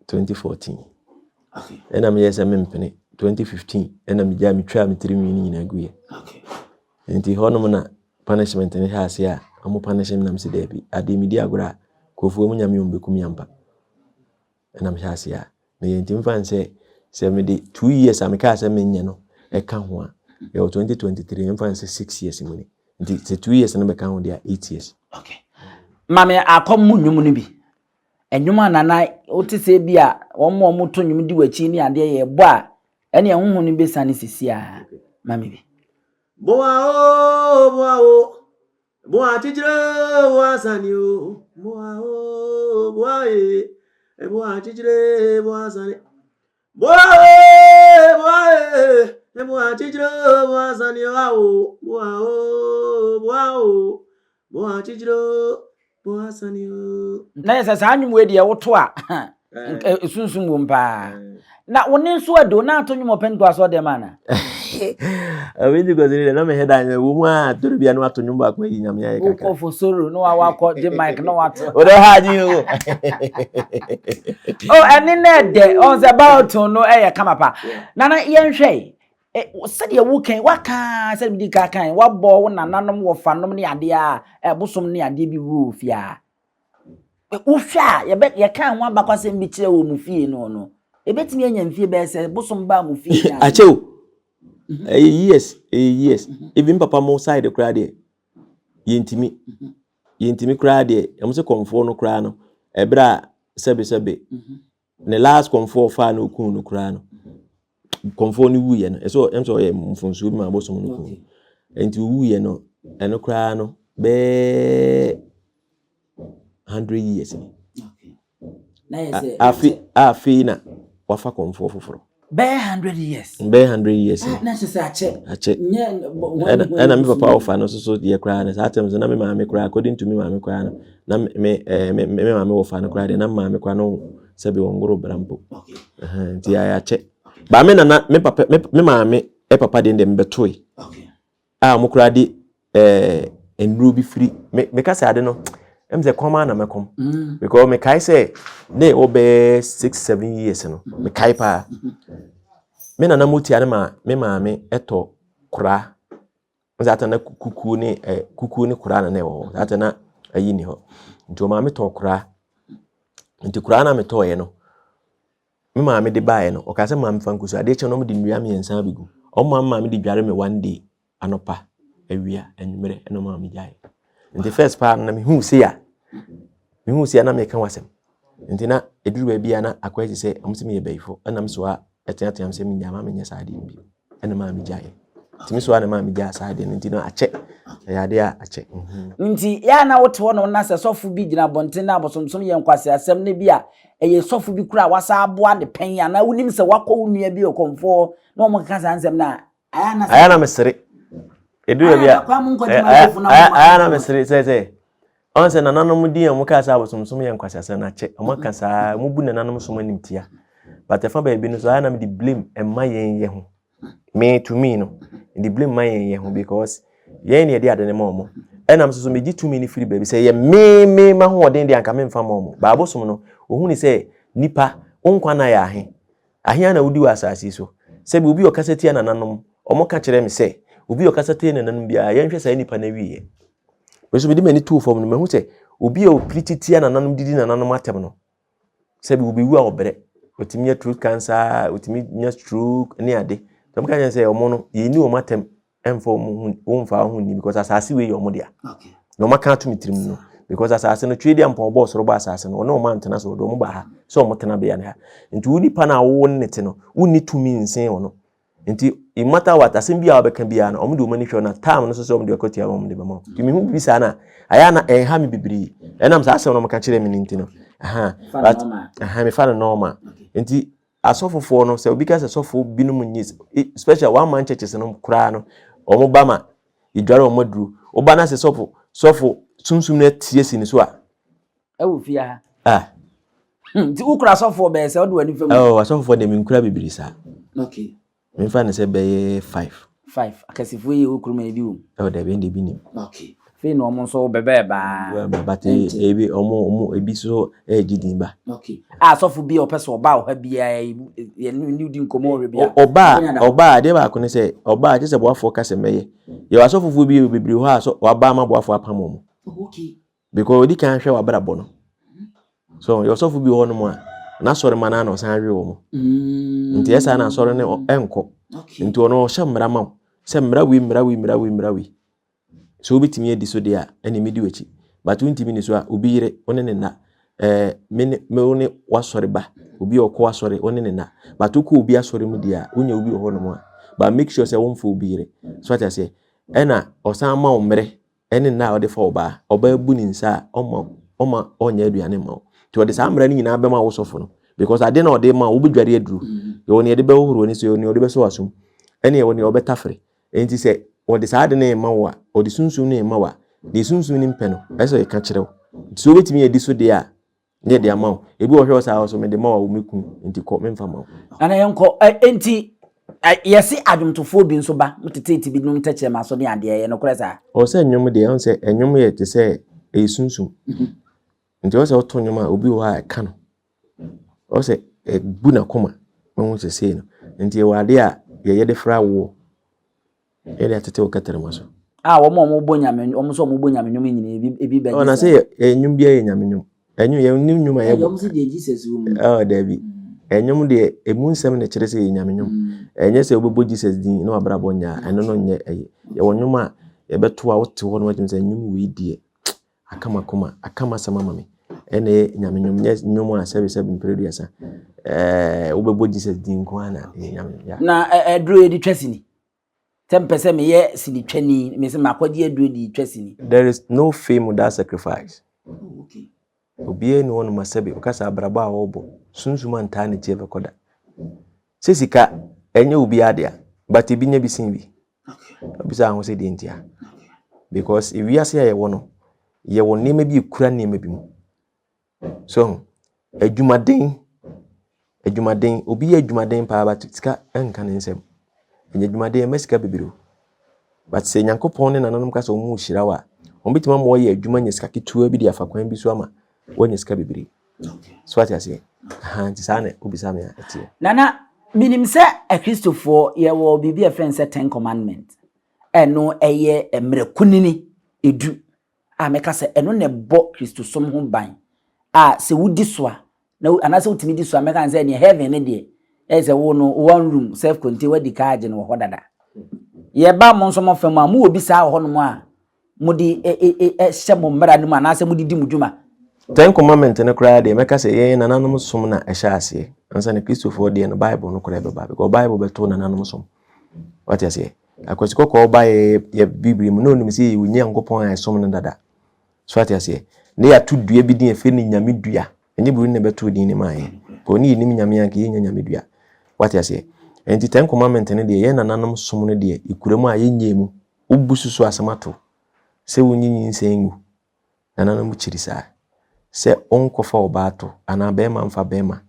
2014 okay ena me yesa mempene 2015 ena me ja me twa me tirimi ni nyina guye okay enti hono na punishment ne ha ase a amu punishment nam se debi ade mi di agora kofu mu nyame ombekum yampa ena me ha ase a me enti mfan se me di 2 years ameka ase me nye no e ka ho a e 2023 mfan se 6 years mu ni enti se 2 years na be ka ho dia 8 years okay mame akom mu nwum ni bi enwuma nana otise bi a omo to nwum di wachi ni ade ye bo a ene ehunhu ni besane sisi a mame bi boa tijiro wasani o boa tijiro wasani boa tijiro wasani o boa tijiro wasani o na yesa sa anwum we de woto a sunsun wo mpa na woni so ado na to nwum open to aso de mana awiji gozire na me heada wo mu a toro bia no ato nwum ba kwa yi nyame ya kaka o for soro no wa ko de mic no wato o de haji o oh ani na de on the about no kamapa nana yenhwe sede wo kan waka sede bi kan wa bo wo nananom wo fanom ne ade a bosom ne ade bi wo fia wo hwa ye kan ho abakwasem bi kire wo mu fie no ebetimi anya mfie be se bosom ba mu fie na achew yes even papa mo side kra de yentimi kra de em se komfo no kra no ebra sebe ne last komfo fa no kun no kra no komfo ni wuye no eso em so ye mfonso bi ma bosom no kun enti wuye no eno kra no be 100 years ni okay afi na wafa komfo foforo be 100 years na se ache ena mi papa ofa no so de kra na satem na me ma me kra according to me ma me kra na me ma me ofa no kra de na ma me kwa no sebe wongoro brampo okay nti ya ache ba me na me papa me ma me papa de ndem betoi okay mo kra di enru bi free me ka say ade no emze kwama na mekom because me kai say ne obe 6-7 years no me kai pa me na muti ane ma me eto kura nzata na kuku ni kura na ne wo nzata na ayi ni ho nti o ma me to kura nti kura na me to ye no me ma me de bae no o ka se ma me fankusu ade che no me de nwia me ensa bigu o ma me de dware me one day anopa awia enwere eno ma me jae nti first part na me hu se ya na me kan wasem nti na eduru ba bia na akwaji se amse me ye baifo na me so a etiatia amse me nyama me nya saade bi ena ma me jae nti me so na ma me ja saade nti na ache ya de a ache nti ya na wote wo no na se sofu bi gina bonten na abosomsom ye nkwase asem ne bi a eye sofu bi kura wasa aboa de pen ya na wonim se wakọ unua bi okomfo na o mo kasa ansem na aya na mesere eduru bia aya na mesere se onse na nanom di am kasa abosomsom ye nkwase asem na ache o mo kasa mu bu na nanom som animtia but if I be no so I am the blame and my ye ho me to me no the blame my ye ho because ye na dey adene mo and am so me gi to me ni free baby say ye me ma ho odin dey anka me mfa mo ba abosom no ohun ni say nipa onkwa na ya ahe na wudi wa asase so say bi obi okasati na nanom omo ka kire me say obi okasati na nanom bia ye nhwe say nipa na wiye we so be di mani two form no me hu say obi o pretty na nanom didi na nanom atem no say bi obi wu a obere otimi throat cancer otimi nya stroke ni ade so mka nya say omo no ye ni o matem emfo mo mfa ho ni because asase we yo mo dia okay no maka to mitirim no because asase no twedi ampo boss ro ba asase no no man tena so do mo ba ha so mo tena be ya ne ha nti woni pa na wo nnete no woni tumi nsen wo no nti in matter what asem bia obeka bia na omde omani hwe na time no so so omde akotia omde be ma kimi hu bi sa na aya na ha me bibiri enam sa asem no maka kire me ninti no but me fa no normal enti asofofo no se obi ka se sofo binum nyi special one man churches no kura no omo ba ma idware omo duru oba na se sofo sunsum na tie si ni so a ewu fia ti ukura sofo be se odo ani fam asofo de me kura bibiri sa okay me fa ne se be 5 akasifo yi ukuru ma ebi wo de be ndi bi ni okay fe no omo so bebe ba but ebi omo ebi so gidin ba okay sofo bi opeso oba o ha bia ye new din komo re bia oba de ba ko ne se oba je se boafo ka se meye ye asofo bi bibiri ho aso oba ma boafo apamo okay because odi kan hwe wabra bo no so ye asofo bi ho no mo a na sore mana na osan hwe wo mo nti esa na sore ne enko nti ono hye mra ma se mra wi so obi timi edi so de a ene medi wachi but untimi ni so a obi yire one ne na me one wasore ba obi okọ wasore one ne na but uko obi asore mu de a unya obi ho no mo a but make sure say won fo obi yire so what I say ena osan ma omre ene na ode fo oba bu ni nsa oma onya aduane ma to ode sa mra ni nyina be ma wo sofo no because ade na ode ma wo bedware aduru ye woni ede be hohoro ni so ye woni ode be so asum ene ye woni obetafre enti se ode sa ade na ma wa ode sunsun na ma wa de sunsun ni mpe no eso ye ka kirew so betimi edi so de a ne de ama ebi wo hwe sa so me de ma wa wo meku enti ko memfa ma ana yenko enti yesi adwumtofo bi nso ba mutete bi num tache ma so ne ade ye no kora sa o se nyum de on se enyum ye te se e sunsun nti o se o to nyum a obi wo a ka no o se bu na koma mo se se no nti e wade a ye de fra wo ele atete o katere maso wo bonya me o mo so mo bonya me nyum nyina ebi ba na se enyum bia ye nyame nyum enyu ye nyum a ye bo se de Jesus wo mu David enyum de emu nsem ne kire se ye nyame nyum enye se obebo Jesus din na wabra bonya eno no nye ye wonyum a ye beto a wote ho no watim se nyum wi die akama sama mame ene nyame nyum nye nyum a sebe mpreduasa obebo Jesus din ko ana nyame ya na edro edi twasini tempese me ye sini twani me se makwadi edro edi twasini there is no fame without sacrifice okay obie no no masebe okasa abraba a obo sunsuma nta ne tie bekoda sesika enye obi ade but ebi nya bisin bi okay obisa ho se de ntia because if we ase ye wono ye won nema bi ekura nema bi mu so adwumaden obi adwumaden pa ba sika enka ne nsem enye adwumaden mesika bibiro but se nyankopon ne nanom kasa omu hira wa ombitima mo ye adwuma nya sika ketua bi di afakwan bi so ama wonya sika bibiri okay so what I say nti sane obisa me atie nana minim se a Christopher ye wo bibi a friend say 10 commandments eno eye emrekunini edu meka se eno ne bo Christosom ho ban se wudi so a na anase wutimi di so a meka se ne heaven ne de say wo no one room self contained wadi cage no ho dada ye ba mo nso mo fam a mo obi sa ho no mo a mo di hye mo mra no ma na se mo di mudwuma 10 commandments ne kura de meka se ye nananom som na ehya ase ansa ne Christopher de no Bible no kura be ba because Bible beto nananom som what you say akwasiko ko ba ye Abibirem no nim se ye Nyankopon a som no dada so what you say ne ya to dua bi din efe ni nyame dua enye bi ne beto din ni man ko ni nim nyame anke ye nyame dua what you say enti 10 commandments ne de ye nananom som no de ikuremu a ye nyemu ubususu asamato se wonyinyi nsengu nananom chirisa se onkofa obato ana bema mfa bema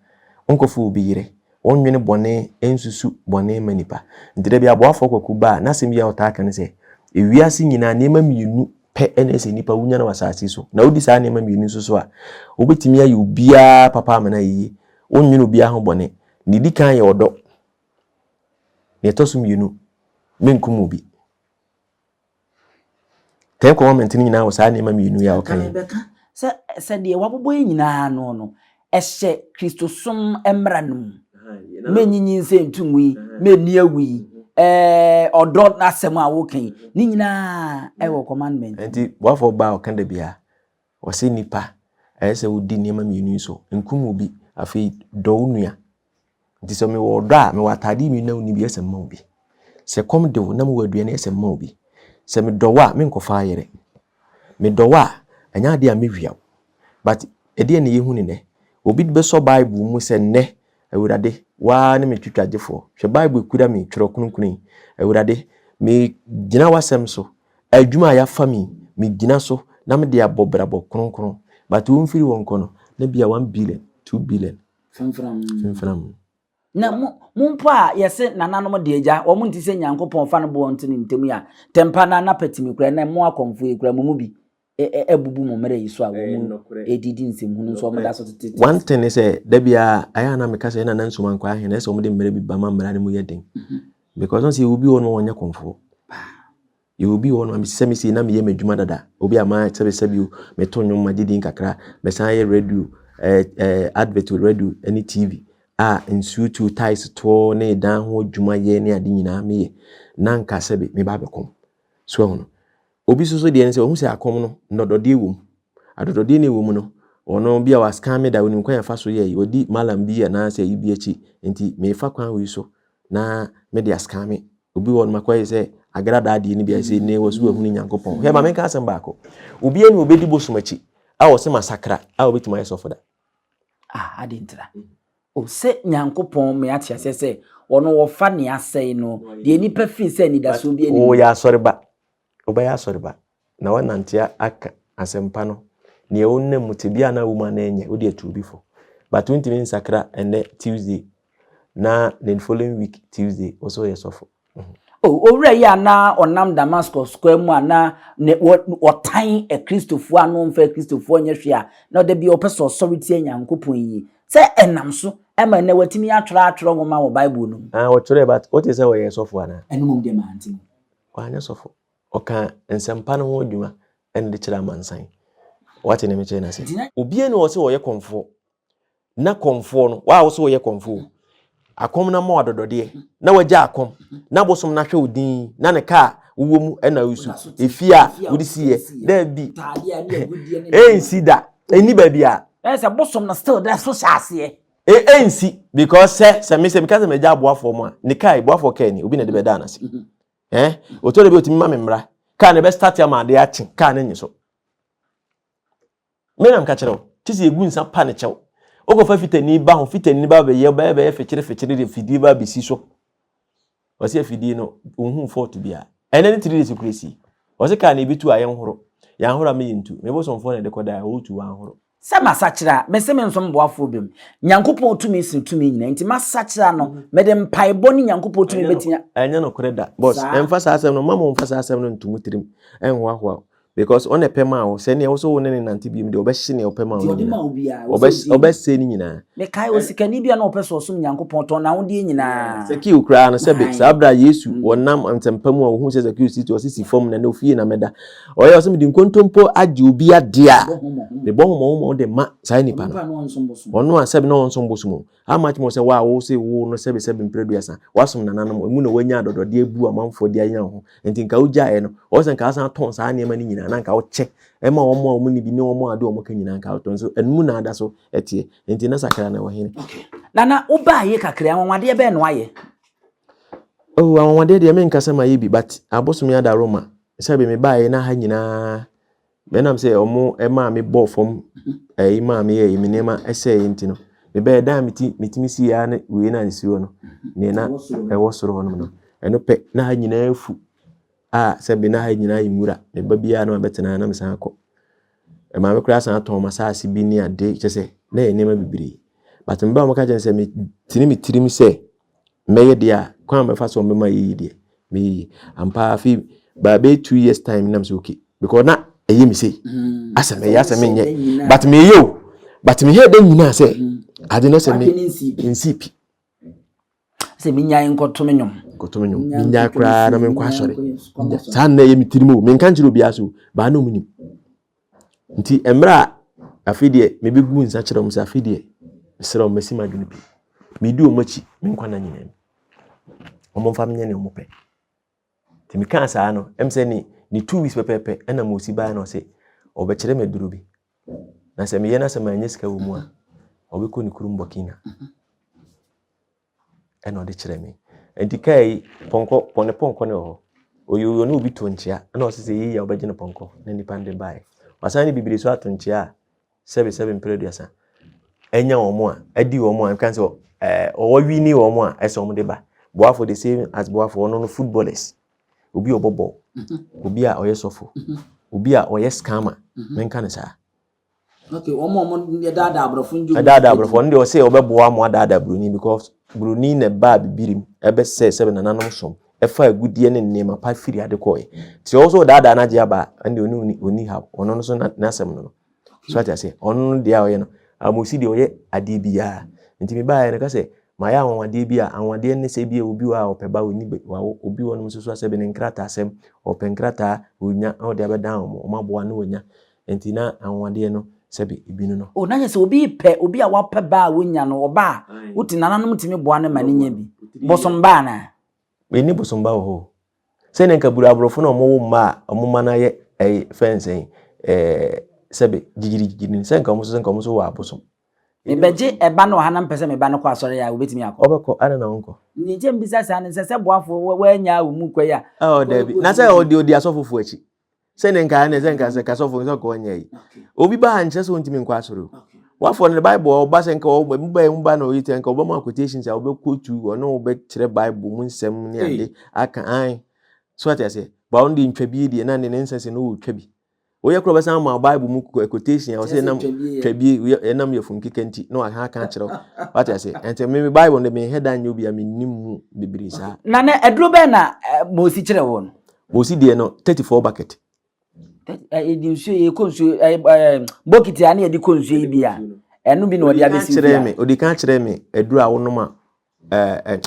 onkofa obiyire onwene bone ensusu bone manipa ndire bia boafo kwakuba na sem bia otaka ne se ewiase nyina nema mienu pe enese nipa wunya na wasase so na odi sa nema mienu so a obetimi ayi obia papa amana yi onwene obia ho bone nidi kan ye odo ne tosu mienu menkum obi ten comment ni nyina wo sa nema mienu ya okan se de wabobo nyina no ehye Christosom emranum menyinyi nse ntumwi menni awi odo na sem a wo kan ni nyina wo commandment enti wafo ba okan da bia wo se nipa se wodi nema mienu so nkum obi afi do unua nti so me wo do a me watade mienu na oni bi asem ma obi se kom de na mo aduane ese ma obi se me dowa me nkofa yere me dowa anya de a me hwiaw but ede ne yehu ne obi be so bible mu se ne awurade wa ne me twitwagefo hwe bible kura me tworo kununkuni awurade me gina wasem so adwuma ya fami me gina so na me de abobrabo kronkron but won firi won kono na bia 1 billion 2 billion fimfram na mumpo a yese nananom de agya wo munti se Nyankopɔn fa no bo ntene ntemu ya tempa na patimi kura na mo akomfo ekura mo mu bi ebubu mo mere yiso a wo mu edidi nsɛmhunu so mo da so tete one thing is da bia aya na me ka se na nansoma nkwa ahene se mo de mere bi ba ma mra ne mu yeden because on se obi won mo wonya komfo you obi won am se me si na me ye madwuma dada obi ama sebe bi me to nwom ma didi nkakra me san ye radio advert radio any tv nsuo tu ties to ne dan ho dwuma ye ne ade nyina me ye na nka sebe me ba bekom so hono obi soso de ne se ohun se akom no nodode wom adodode ne wom no ono bia wa scam me da woni kwan fa so ye odi malam bi na se ibi achi enti me fa kwan wi so na me de scam me obi won makwai se agrada ade ni bia se ne wasu ahunu Nyankopɔn he ma me ka asem baako obi eni obedi bosumachi a wo se masakra a obetuma yesofoda ade ntra o se Nyankopɔn me atia se ono wo fa ne asɛe no de nipa fi se ni da so bi eni o ya soreba obaya soreba na wanantia aka asempa no ne wonnam mutebia na wuma na enye odi atubi fo but 20 min sakra ene Tuesday na the following week Tuesday also yesofo owura ya na onam Damascus square mu ana ne otan Kristofo anu mfa Kristofo nya hwe a na de bi opeso authority Nyankopɔn yi se enam so ema na watimi atworo ngoma wo Bible no wo twere but what is say we yesofo ana enum de manti wa nya sofo oka ensempa no ho dwuma en de kira mansan what in me na se obi ene wo se wo ye konfo na konfo no wa wo se wo ye konfo akom na ma wadodode na wagya akom na bosom na hwe odin na ne ka wo mu na usu efia wodi sie da bi ensi da eni ba bia say bosom na still da so hyase ensi because se me ka se me gya aboafo mu a ne kai boafo ka ni obi na de be da na se otore bi otimi ma me mra ka ne be start ya ma de achi ka ne nyiso me na mka kire o tisi egu nsa pa ne chew ogo fa fitani ba ho fitani ba be ye ba be fekire de fidi ba be si so o se fidi no ohun fort bia ene ni 3 days kuresi o se ka na ebitu ayen horo ya horo me yintu me bo so mfo na de koda o tu an horo se masachira me se me nso mboafo bem Nyankopɔn tumi sin tumi nyina nti masachira no me de mpaebo ni Nyankopɔn tumi betia enya no koreda boss emphasize asem no mama emphasize asem no ntumu tirim enwa ho because on a pema o se ne wo so woni nanti bi me de obehye ne opema o obese ni nyina me kai o sikani bia na opeso osum Nyankopɔn ton na wodi nyina seki ukra na sebe sabra Yesu wonam antempamu a wo hu se seki city o sisi form na na ofie na meda o ye o se me di nkontompo age obi ade a de bohomo de ma sai ni pa no ono a sebe na onso mbosumo how much mo se wa wo se wo no sebe mpreduasa wasum na nanom emu na wanya dodode abu amanfo de anya ho enti nka uja e no o se nka san ton saa ne ma ni nyina na nka wo che ema wo mo mu ni bi ne wo mo ade wo mo ka nyina nka wo so enmu na ada so etie enti na sakra na wo hene nana oba ye kakra wanwade be no aye wanwade de me nka sama ye bi but abosom ya da Roma sebe me ba ye na ha nyina benam se omo ema me bo fom ma me ye me nema ese enti no me be da mitimi si ya na we na nsiwo no ne na wo soro ho no eno pe na ha nyina afu sebe na ha nyina yimura me ba bia na betena na me san akọ ma me kura san aton masasi bi ni ade chese na enema bibiri but me ba mo ka chese me tirim se me ye dia kwa me fa so me ma yi die me ampa fi ba be 2 years time na me so okay because na eyi mi say aseme ya aseme nye but me hear dem nyina say ade no se me nsipi se minya nkoto menyom minya kra na me nkwa sore san na ye mitirimu me nka nchiro bia so ba na omunim nti emra afidie me begu nsa kire mu sa afidie sira o mesima dwene bi me di o machi me nkwa na nyina omo fa menye ne omo pe ti me kan sa no em se ni 2 weeks pepepe ena mo si ba na o se obekire me duru bi na se me ye na se ma nyesika wo mu a obeko ni kurum bokina ena o de kire me enti kai ponko ne ho oyo no bi tonchia na o se yi ya obeje ne ponko na nipa ndin bae wasane bibiri so atonchia 7 period enya omo a adi omo a kan so owawini omo a ese omo de ba boafo the same as boafo no footballers obi obobo obi a oyesofo obi a oye scammer menka ne sa okay omo dada abrofo nju dada abrofo ndi o say obebo amo dada bruni because bruni ne ba Abibirem ebe say 7 nananom som efa agudie ne nema pa firi ade koy ti also dada na je aba ndi oni ha ono no so na asem no so ati say ono no dia oye no amosi de oye ade bia nti me ba ye ne ka say ma ya anwade bia anwade ne se bia obi wa opeba oni wa obi wonu so so asebe ne nkrata asem openkrata onya o de abeda o maboa ne onya nti na anwade no sebe ibinu no o nanye se obi pe obi a wapeba wonya no oba uti nananom timi boa ne mane bi bosomba na eni bosomba ho se ne nka buru abrofo na omo ma omo na ye fence sebe gigiri se nka omo so wa abosom ebeje eba no hana mpese me ba no kwa asore ya obetimi akọ obekọ ana na onko ni je mbisa sa ne se boafo wanya wo mu kwaya oh debi na se odi asofofo achi se ne nka na se nka se kasofo nso ko onya yi obi ba ha nche so ntimi nkwa asore wafo ne bible oba se nka mba na oyite nka oba ma quotations a obekotu ono obe kire bible mu nsem ne ade aka an so ati ase ba ondi ntwa bi die na ne nsese no otwa bi oye kro besa ma bible mu quotation o se nam twa bi enam yefun kikanti no aha kan kire ati ase ente me bible ne me heda nyo bi a me nim bibiri sa na ne edro be na mosi kire won mosi die no 34 bucket edinsu e konsu bokiti ani edi konsu e bia enu bi na odi abesi kire me odi kan kire me edura wo no ma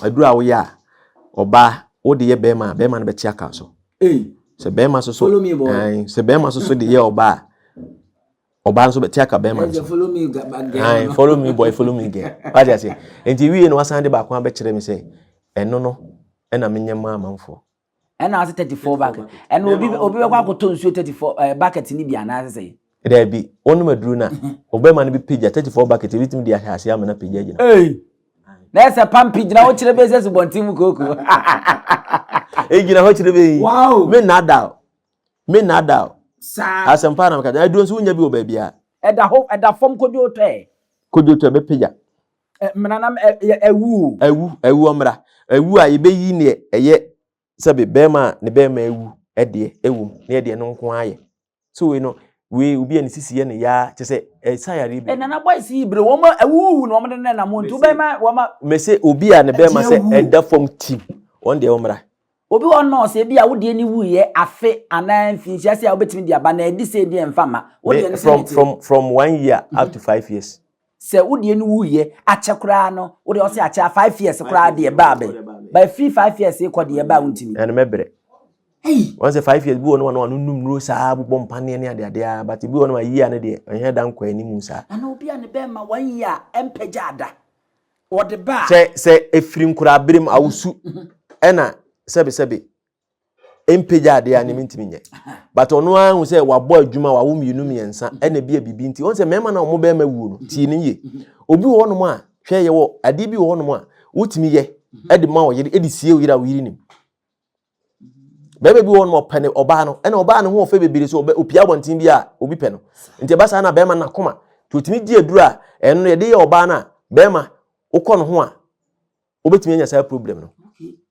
edura wo ya oba wo de ye be ma no be tia ka so se be ma so se be ma so de ye oba so be tia ka be ma so follow me boy follow me girl what you say enti wi no wasan de ba kwa be kire me say eno no na menye ma amanfo ena ase 34 bucket ena obi be kwa koto nsuo 34 bucket ni bia na ase say there be onu maduru na obema no bi page 34 bucket bitim di ahase am na page agina na ese pampi gina wo kire be ese bontim koko gina ho kire be wow me nada sa asempa na maka aduro nso nya bi oba bia eda fom kodio to be page menanam ewu omra ewu a yebe yi ne eye sebe bema ne bema ewu ede ewum ne ede no nko aye so we no we obi ani sisiye ne ya che se sayare bi nana boys ibre wo ma ewu no mo de na mo ntu bema wo ma me se obi a ne bema se eda from team on de omra obi won no se bia wo de ni wuye afe anan finsia se a obetimi de aba na edi se de emfama wo de from 1 year up to 5 years se wo de ni wuye achekura no wo de o se ache 5 years kura de ba be by 5 years e ko de ba untimi and mebre once 5 years bi won no num ro sa bu bompane ne ade a but bi won ma yi ane de enhe dan kwa ni mu sa ana obi ane be ma 1 year empeja ada wo de ba se efrim kura Abibirem awusu ena sebe empeja ade a ne mintimi nye but ono anu se wabo adwuma wawo mienu miensa ena bi bibi nti on se mema na omo be ma wu no ti ni ye obi wo no a hwe ye wo ade bi wo no a wutimi ye ede ma wo ye ede sie oyira wo yiri nim bebe bi won mo pane oba no ena oba no ho ofa bebere so opia bontin bi a obi pe no nti ba sa na bema na koma to timi di aduru a eno ye de ye oba na bema ukọ no ho a obetimi anya sa problem no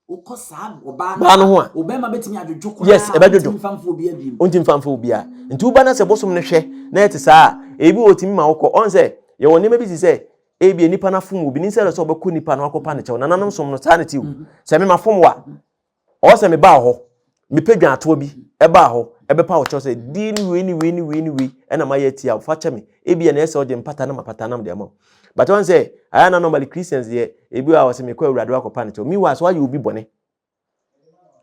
ukọ sa oba no ho a obema betimi adwodwo ko yes ebedwodwo mfamfo obi abim ontim famfo obi a nti uba na se bosom ne hwe na yete sa ebi otimi ma ukọ on se ye woni ma bi si se ebi enipa na fom obi ni se so obekọ nipa na akopa ne che na nanom som no sa ne tiw se me ma fom wa o se me ba ho me pedwa ato bi eba ho ebepa wo chose di ni we ena ma yeti a fa cheme ebi na ese oje mpata na mapata na mde mo but one say aya na normally Christians ye ebi wa wase me kwa urade akopa ne che mi wa so aye obi bone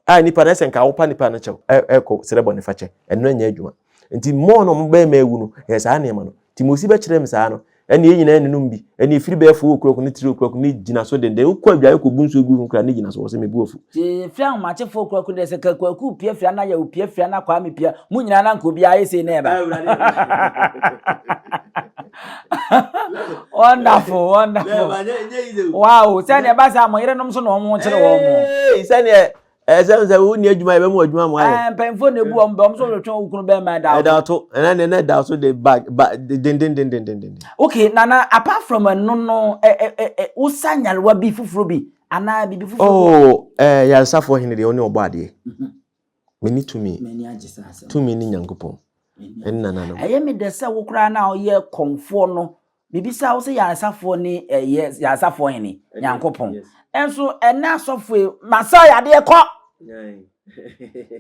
a ni pa na ese nka wo pa ni pa na che eko sere bone fa che eno nya adwuma nti mo no mba ma ewu no ye sa na ma no timosi be kire me sa no ene yina enum bi ene efiri be fo okroku ni tiri okroku ni gina so dende ukọ bia ko bunso gu nkra ni gina so se me bu ofu ti fian ma che fo okroku de se kakwaku pie fia na ya opie fia na kwa me pia mu nyina na nko bia yese na eba Wonderful, wonderful. Wow, send your bass. I'm here. No, so no more. Hey, send your. Say who need you? My memo, you my. Painful. The boom, bomb. So the chong could be mad. I doubt. And then that also the bag, but din. Okay, Nana. Apart from a no, usanyal wa beef frubi. Ana bibi frubi. Oh, Nyansapo hini the only body. Many to me. To me, Nyankopon. And nana. I am the sa wukra now ye conforno. Bibi sa wo se Nyansapo ni yes Nyansapo hini Nyankopon. Enso ena sofwe masa yade ko.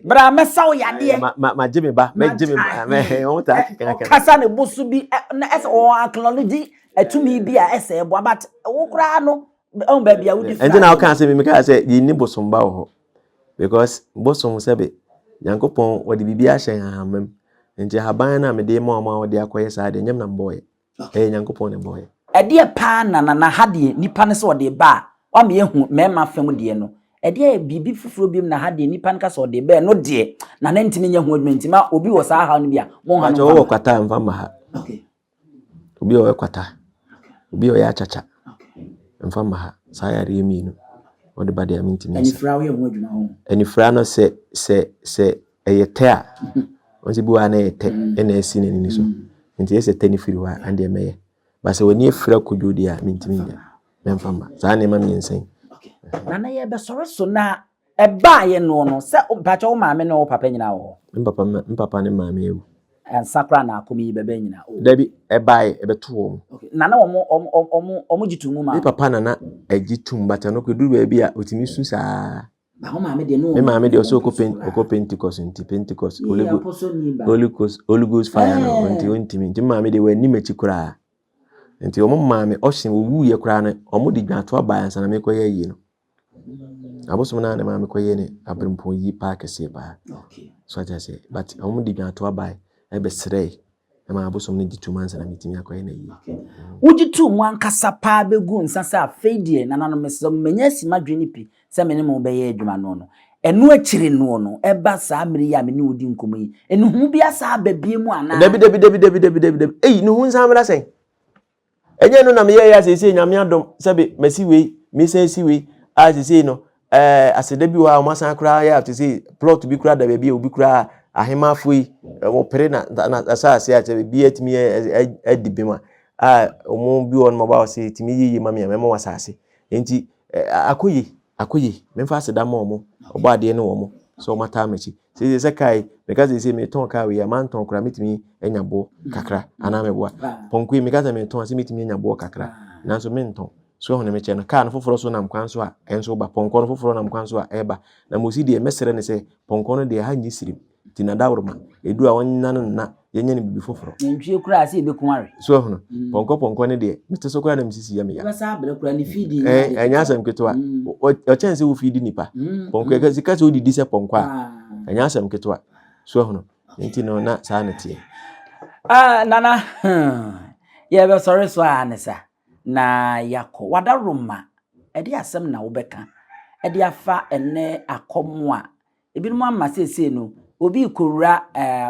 Bra mesa wo yade. Ma Jimmy ba, me Jimmy me o ta kasa ne bosu bi na ese o acknowledge atumi bi a ese ebo but wukra no on ba bia wo di. Enti na o kan se me ka se yi ni bosom ba ho. Because bosom sebe Nyankopon wodi bibia hyen hamam. Enti haban na me de ma o de akoye sa de nyam na boy. Nyankopon ne boy. E de pa na hade nipa ne se wode ba. Wa me hu mema fam de no. E de bibi fufuro bi na hade nipa nka se wode ba no de na na ntimi nya hu adwenti ma obi wo sa ha no bia. Mo ha no. Wo kwata mfa ma ha. Okay. Obi wo kwata. Obi wo ya chacha. Mfa ma ha. Sa ya re mi no. Wode ba de amintimi. Anifra wo ye hu adwuma ho. Anifra no se eyete a. Onse bi wa na eyete ena esi ne ni so. Nti ese tani firi wa ande meye. Ba se woni efra kodwodi a mintimi nya. Memfama. Za ne ma miensen. Okay. Nana ye be soro so na e ba ye no se mpacha wo maame no papa nyina wo. Mpapa ne maame ewu. Ensakra na akomi bebe nyina o. Dabi e ba ye e beto wo. Okay. Nana omo gitumu ma. Papa nana agitum bata no kwedu ba bi a otimi su saa. Ba ho maame de no. Me maame de so ko Pentecost nti Pentecost Holy Ghost fire no nti ontimi nti maame de wani machi kura. Nti omo maame ohye wo ye kura no omo de dwato aba ansa na mekoye yi no. Abosom na maame koye ne abrempon yi park se ba. Okay. So I say but omo de dwato aba e be srei. E ma abosom ne gitu ansa na metimi akoye na yi. Okay. Ujitu mu ankasa pa begu nsasa afedie na nano meso menya simadwene pi se mene mo be ye adwuma no no. Enu akire no eba saa mmiri ya me ne odi nkomo yi. Enu hu bia saa babie mu ana. Debi. Ei nu hu nsa amra sen. Enye no na me ye ya sese nyame adom sebe masi we me sese we a sese no asede bi wa masan kura ya to say plot bi kura da bia obi kura ahema foi wo pere na asase a che bi etimi adibima omo bi won mo ba se timi yiyi mame me mo wasase enti akoyi me fa se da mo mo oba de ne wo mo so mata machi se kai because say me ton ka we man ton kura metimi enyabo kakra ana me boa ponku me kaza me ton se metimi enyabo kakra nanso me nton so ho ne me che no ka no foforo so nam kwan so a enso ba ponko no foforo nam kwan so a eba na mosi de mesere ne se ponko no de ha nyi sirim tinadawroma edu a wonna no na yenye ne bibi foforo ntwie kura ase be kunware so ho no ponko ne de mete so kura na misisi ya me ya basa abere kura ni feedi enya asem ketwa o chance wo feedi nipa ponko e ka se odidi se ponko a enya asem ketwa so ho no enti no na sa na tie nana ye be sorry so anesa na yako wadaroma edi asem na wobeka edi afa ene akomwa ebinum ama sese no obi kowura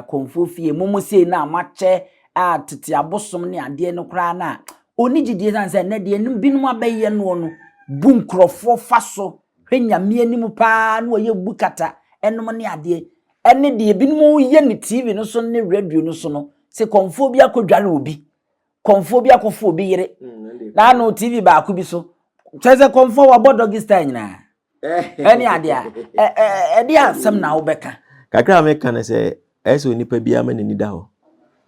konfofie momose na amache atete abosom ne ade no kra na oni gidie sanse ne de nim binum abaye no bunkrofo faso hwenyame anim pa na oye bukata enom ne ade ene de binum ye ne TV no so ne radio no so no se konfobia kodware obi konfobia kofo obi yire na no TV ba akubi so cheze konfo wa bodogi style nyina eni ade a edi asem na wobeka kakra me kan se eso nipa bia ma nani da ho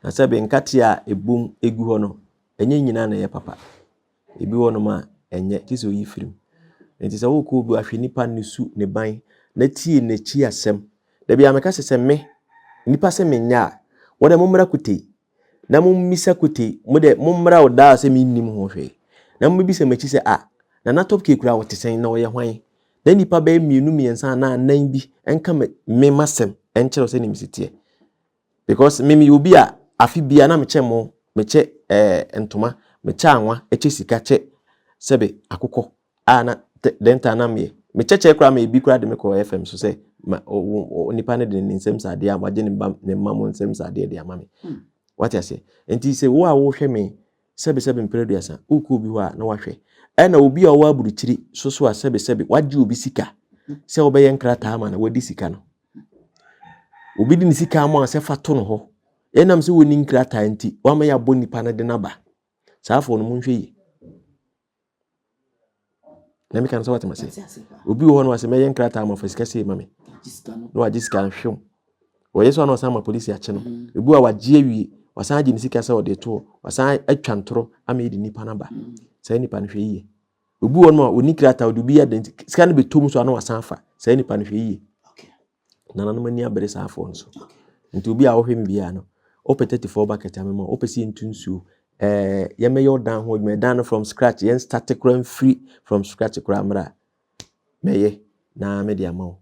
na se be nkate a ebum egu ho no enye nyina na ye papa ebi wo no ma enye tise oyi firim enti se wo ko obi ahwe nipa ne su ne ban na tie ne chi asem da bia me ka se me nipa se menya wo de momra kuti na mummisa kuti mude mummra oda se minnim ho hwe na mumbisa machi se na na top kekura wote sen na wo ye hwan da nipa ba mienu miensa na nan bi enka me masem enkyere se nimsitie because me obi a afi bia na meche mo meche entoma meche anwa eche sika che sebe akukọ na denta na meche che kura me bi kura de me ko FM so se nipa ne de nsem sa de amaje ne mam nsem sa de amame what you say enti se wo a wo hwe me sebe mperaduasa uku bi ho a na wahwe na obi a wa buruchiri so a sebe waje obi sika se obeye nkrata ama na wadi sika no obi di sika ama se fato no ho enam se woni nkrata nti wa ma ya boni pa na de na ba saafo no monhwe yi na me kan so watema se obi ho no wase meye nkrata ama fa sika se mame no waje sika nhwe wo yeso na osama police ache no ebu a waje awie wasan agi nisika se ode to wasan atwa ntoro ama yedi nipa na ba sai nipa no hwe yi obi won ma oni krata odubi ya den sika no betom so na wasan fa sai nipa no hwe yi nana no mani abere saafo nso nti obi a wo hwe mbia no opetete 4 bucket amema opesi ntunsuo yemeyo dan ho me dan from scratch yen start cram free from scratch kramra meye na me dia ma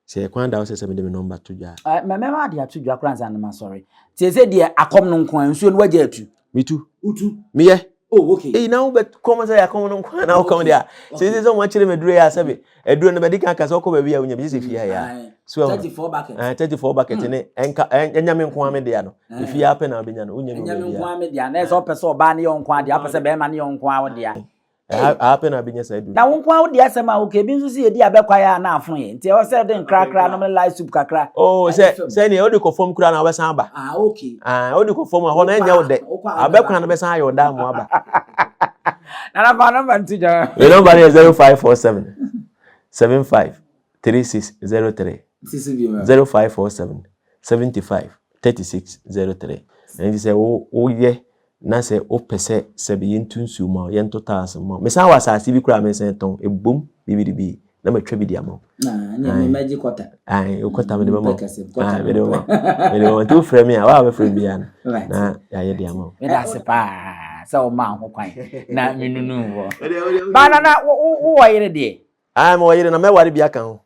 se kwanda wo se me de me number to dwa me ma dia to dwa kranza na ma sorry tie se dia akom no nkwan nsuo no waje atu mitu utu miye oh okay na wo bet come say akom no nkwan na wo come dia se so mo chire me duro ya sabe eduro no be di kan ka so ko ba bia wonya bi se fia ya so 34 bucket 34 bucket ne enya me nkwan me dia no ifia ape na obenya no wonya me enya me nkwan me dia na so pese oba ne yo nkwan dia apese be ma ne yo nkwan wo dia ape na obenya sa edu na wo nkwan wo dia sema okay bi nso se edi abekwa ya na afon ye nti o se de nkrakra no me live soup kakra oh se ne o de ko form kura na obesan aba okay o de ko form ho na enya wo de abekwa na besan ayo da mo aba na ba number ntuja the number is 0547 75 3603 0547 75 3603 and you say oh yeah na say o pese se be yentunsu ma yento taas ma me san wasase bi kura me sen ton ebom bibidibi na matwa bi dia ma na me maji kota o kota me de ma me de ma tu frame ya wa be frame bia na ya ye dia ma me da se pa sa o ma ho kwan na menunu wo ba na wo yire de mo yire na me ware bia kan ho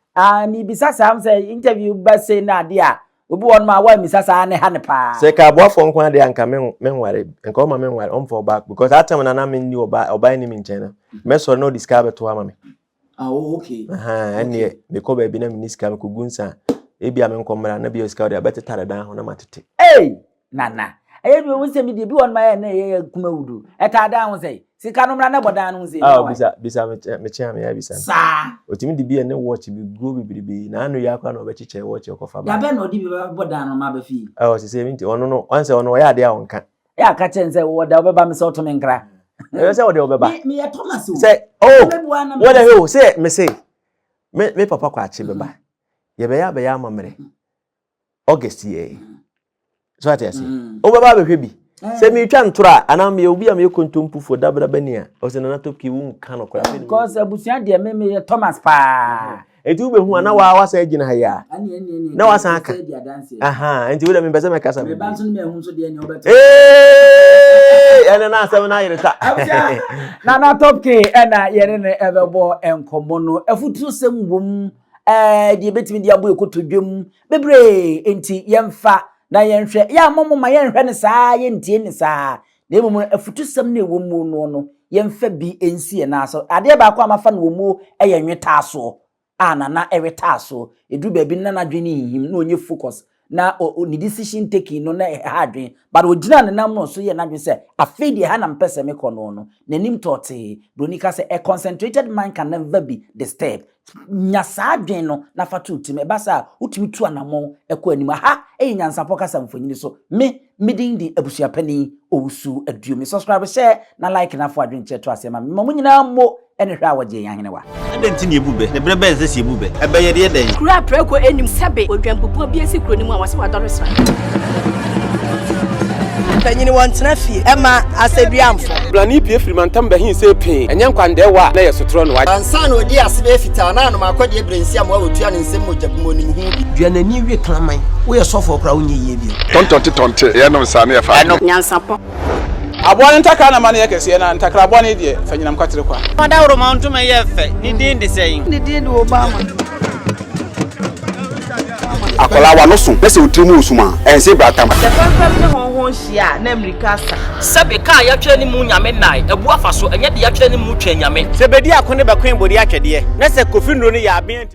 mi bisa sam say interview ba say na dia obi won ma wa mi sasa ne ha ne pa se ka boafo nkwan de anka menware enka o ma menware on for back because that time na me ni oba ni mi nchen me so no discover to ama me okay ene me ko ba bi na mi discover ko gunsa e bia me nkomra na bia discover de betetare dan ho na matete nana aye bi won se mi de bi won ma na ye kuma wudu eta dan ho say sika no mra na bodan no se bisa me chia me ya bisa sa otimi de bi ne watch bi go bibiribi na anu ya kwa na obechiche watch okofa ba ya be no di bi bodan no ma ba fi se se minti ono no once ono ya de a onka ya ka chen se wo da obeba me so to me nkra se wo de obeba me ya Thomas o se what the hell say me say me papa kwa achi beba ye be ya amamre August ye so ati ase obeba be hwe bi se mi twa ntora ana me obi am yekontompufo dabra bania o se na top ki won ka no kora because abusia de me Thomas pa eti ube hu ana wa sa agina ha ya na wa san aka enti we da me bese me kasa me ban so me hu so de anya obeto ene na asem na yireta na top ki ena yere ne ebebo enkomo no afutu sem bom de betimi de abo ekotodwem bebre enti yemfa na yenhwe ya momo ma yenhwe ne saa yentie ne saa na emu afutusam na ewo mu no yemfa bi ensie na so ade ba kwa amafa na wo mu eyenweta aso na eweta aso edu ba bi na nadwene hihim na onye focus na ni decision taking no na hadwen but ogina ne nam no so ye nadwen se afedi ha na mpese me kono no nanim tote bronika se a concentrated mind can never be disturbed nyasa adwen no na fatu utime basa utimi tu anamo ekọ anim ha nyansapo kasa mfonyini so me di abusua pani owusu aduo me subscribe share na like na fo adwen cheto asema me munyina mo ene hwa waje yan hene wa adenti ne ebube ne brebe nse si ebube ebeye de den kura preko enim sebe odwampupu bi esi kro nimu awase wadore sra tanyini wantena fie ema aseduamfo blani pie frimantam behin se pin enye nkwande wa na yesotro no wa ansa na odi asebe fita na no makode ebrensi am wa wotua ne nsem mojabumo ni hu bi duanani wie klaman wo ye sofo kra wo nyeye bi tontonte ye no nsane ye fa nyansapo abone ntaka na mane ye kese na ntakra abone de fanyinam kwatere kwa mada woro ma ntuma ye fe ni din de seyin ni din de obama akola wa no so pese utrimu usuma ense bratam the first ne honhon hia na amerika sa sebe ka ya twere ni mu nyame nai ebu afaso enye de ya twere ni mu twa nyame sebedi akone be kwen bodi atwede na se kofi nro ni ya aben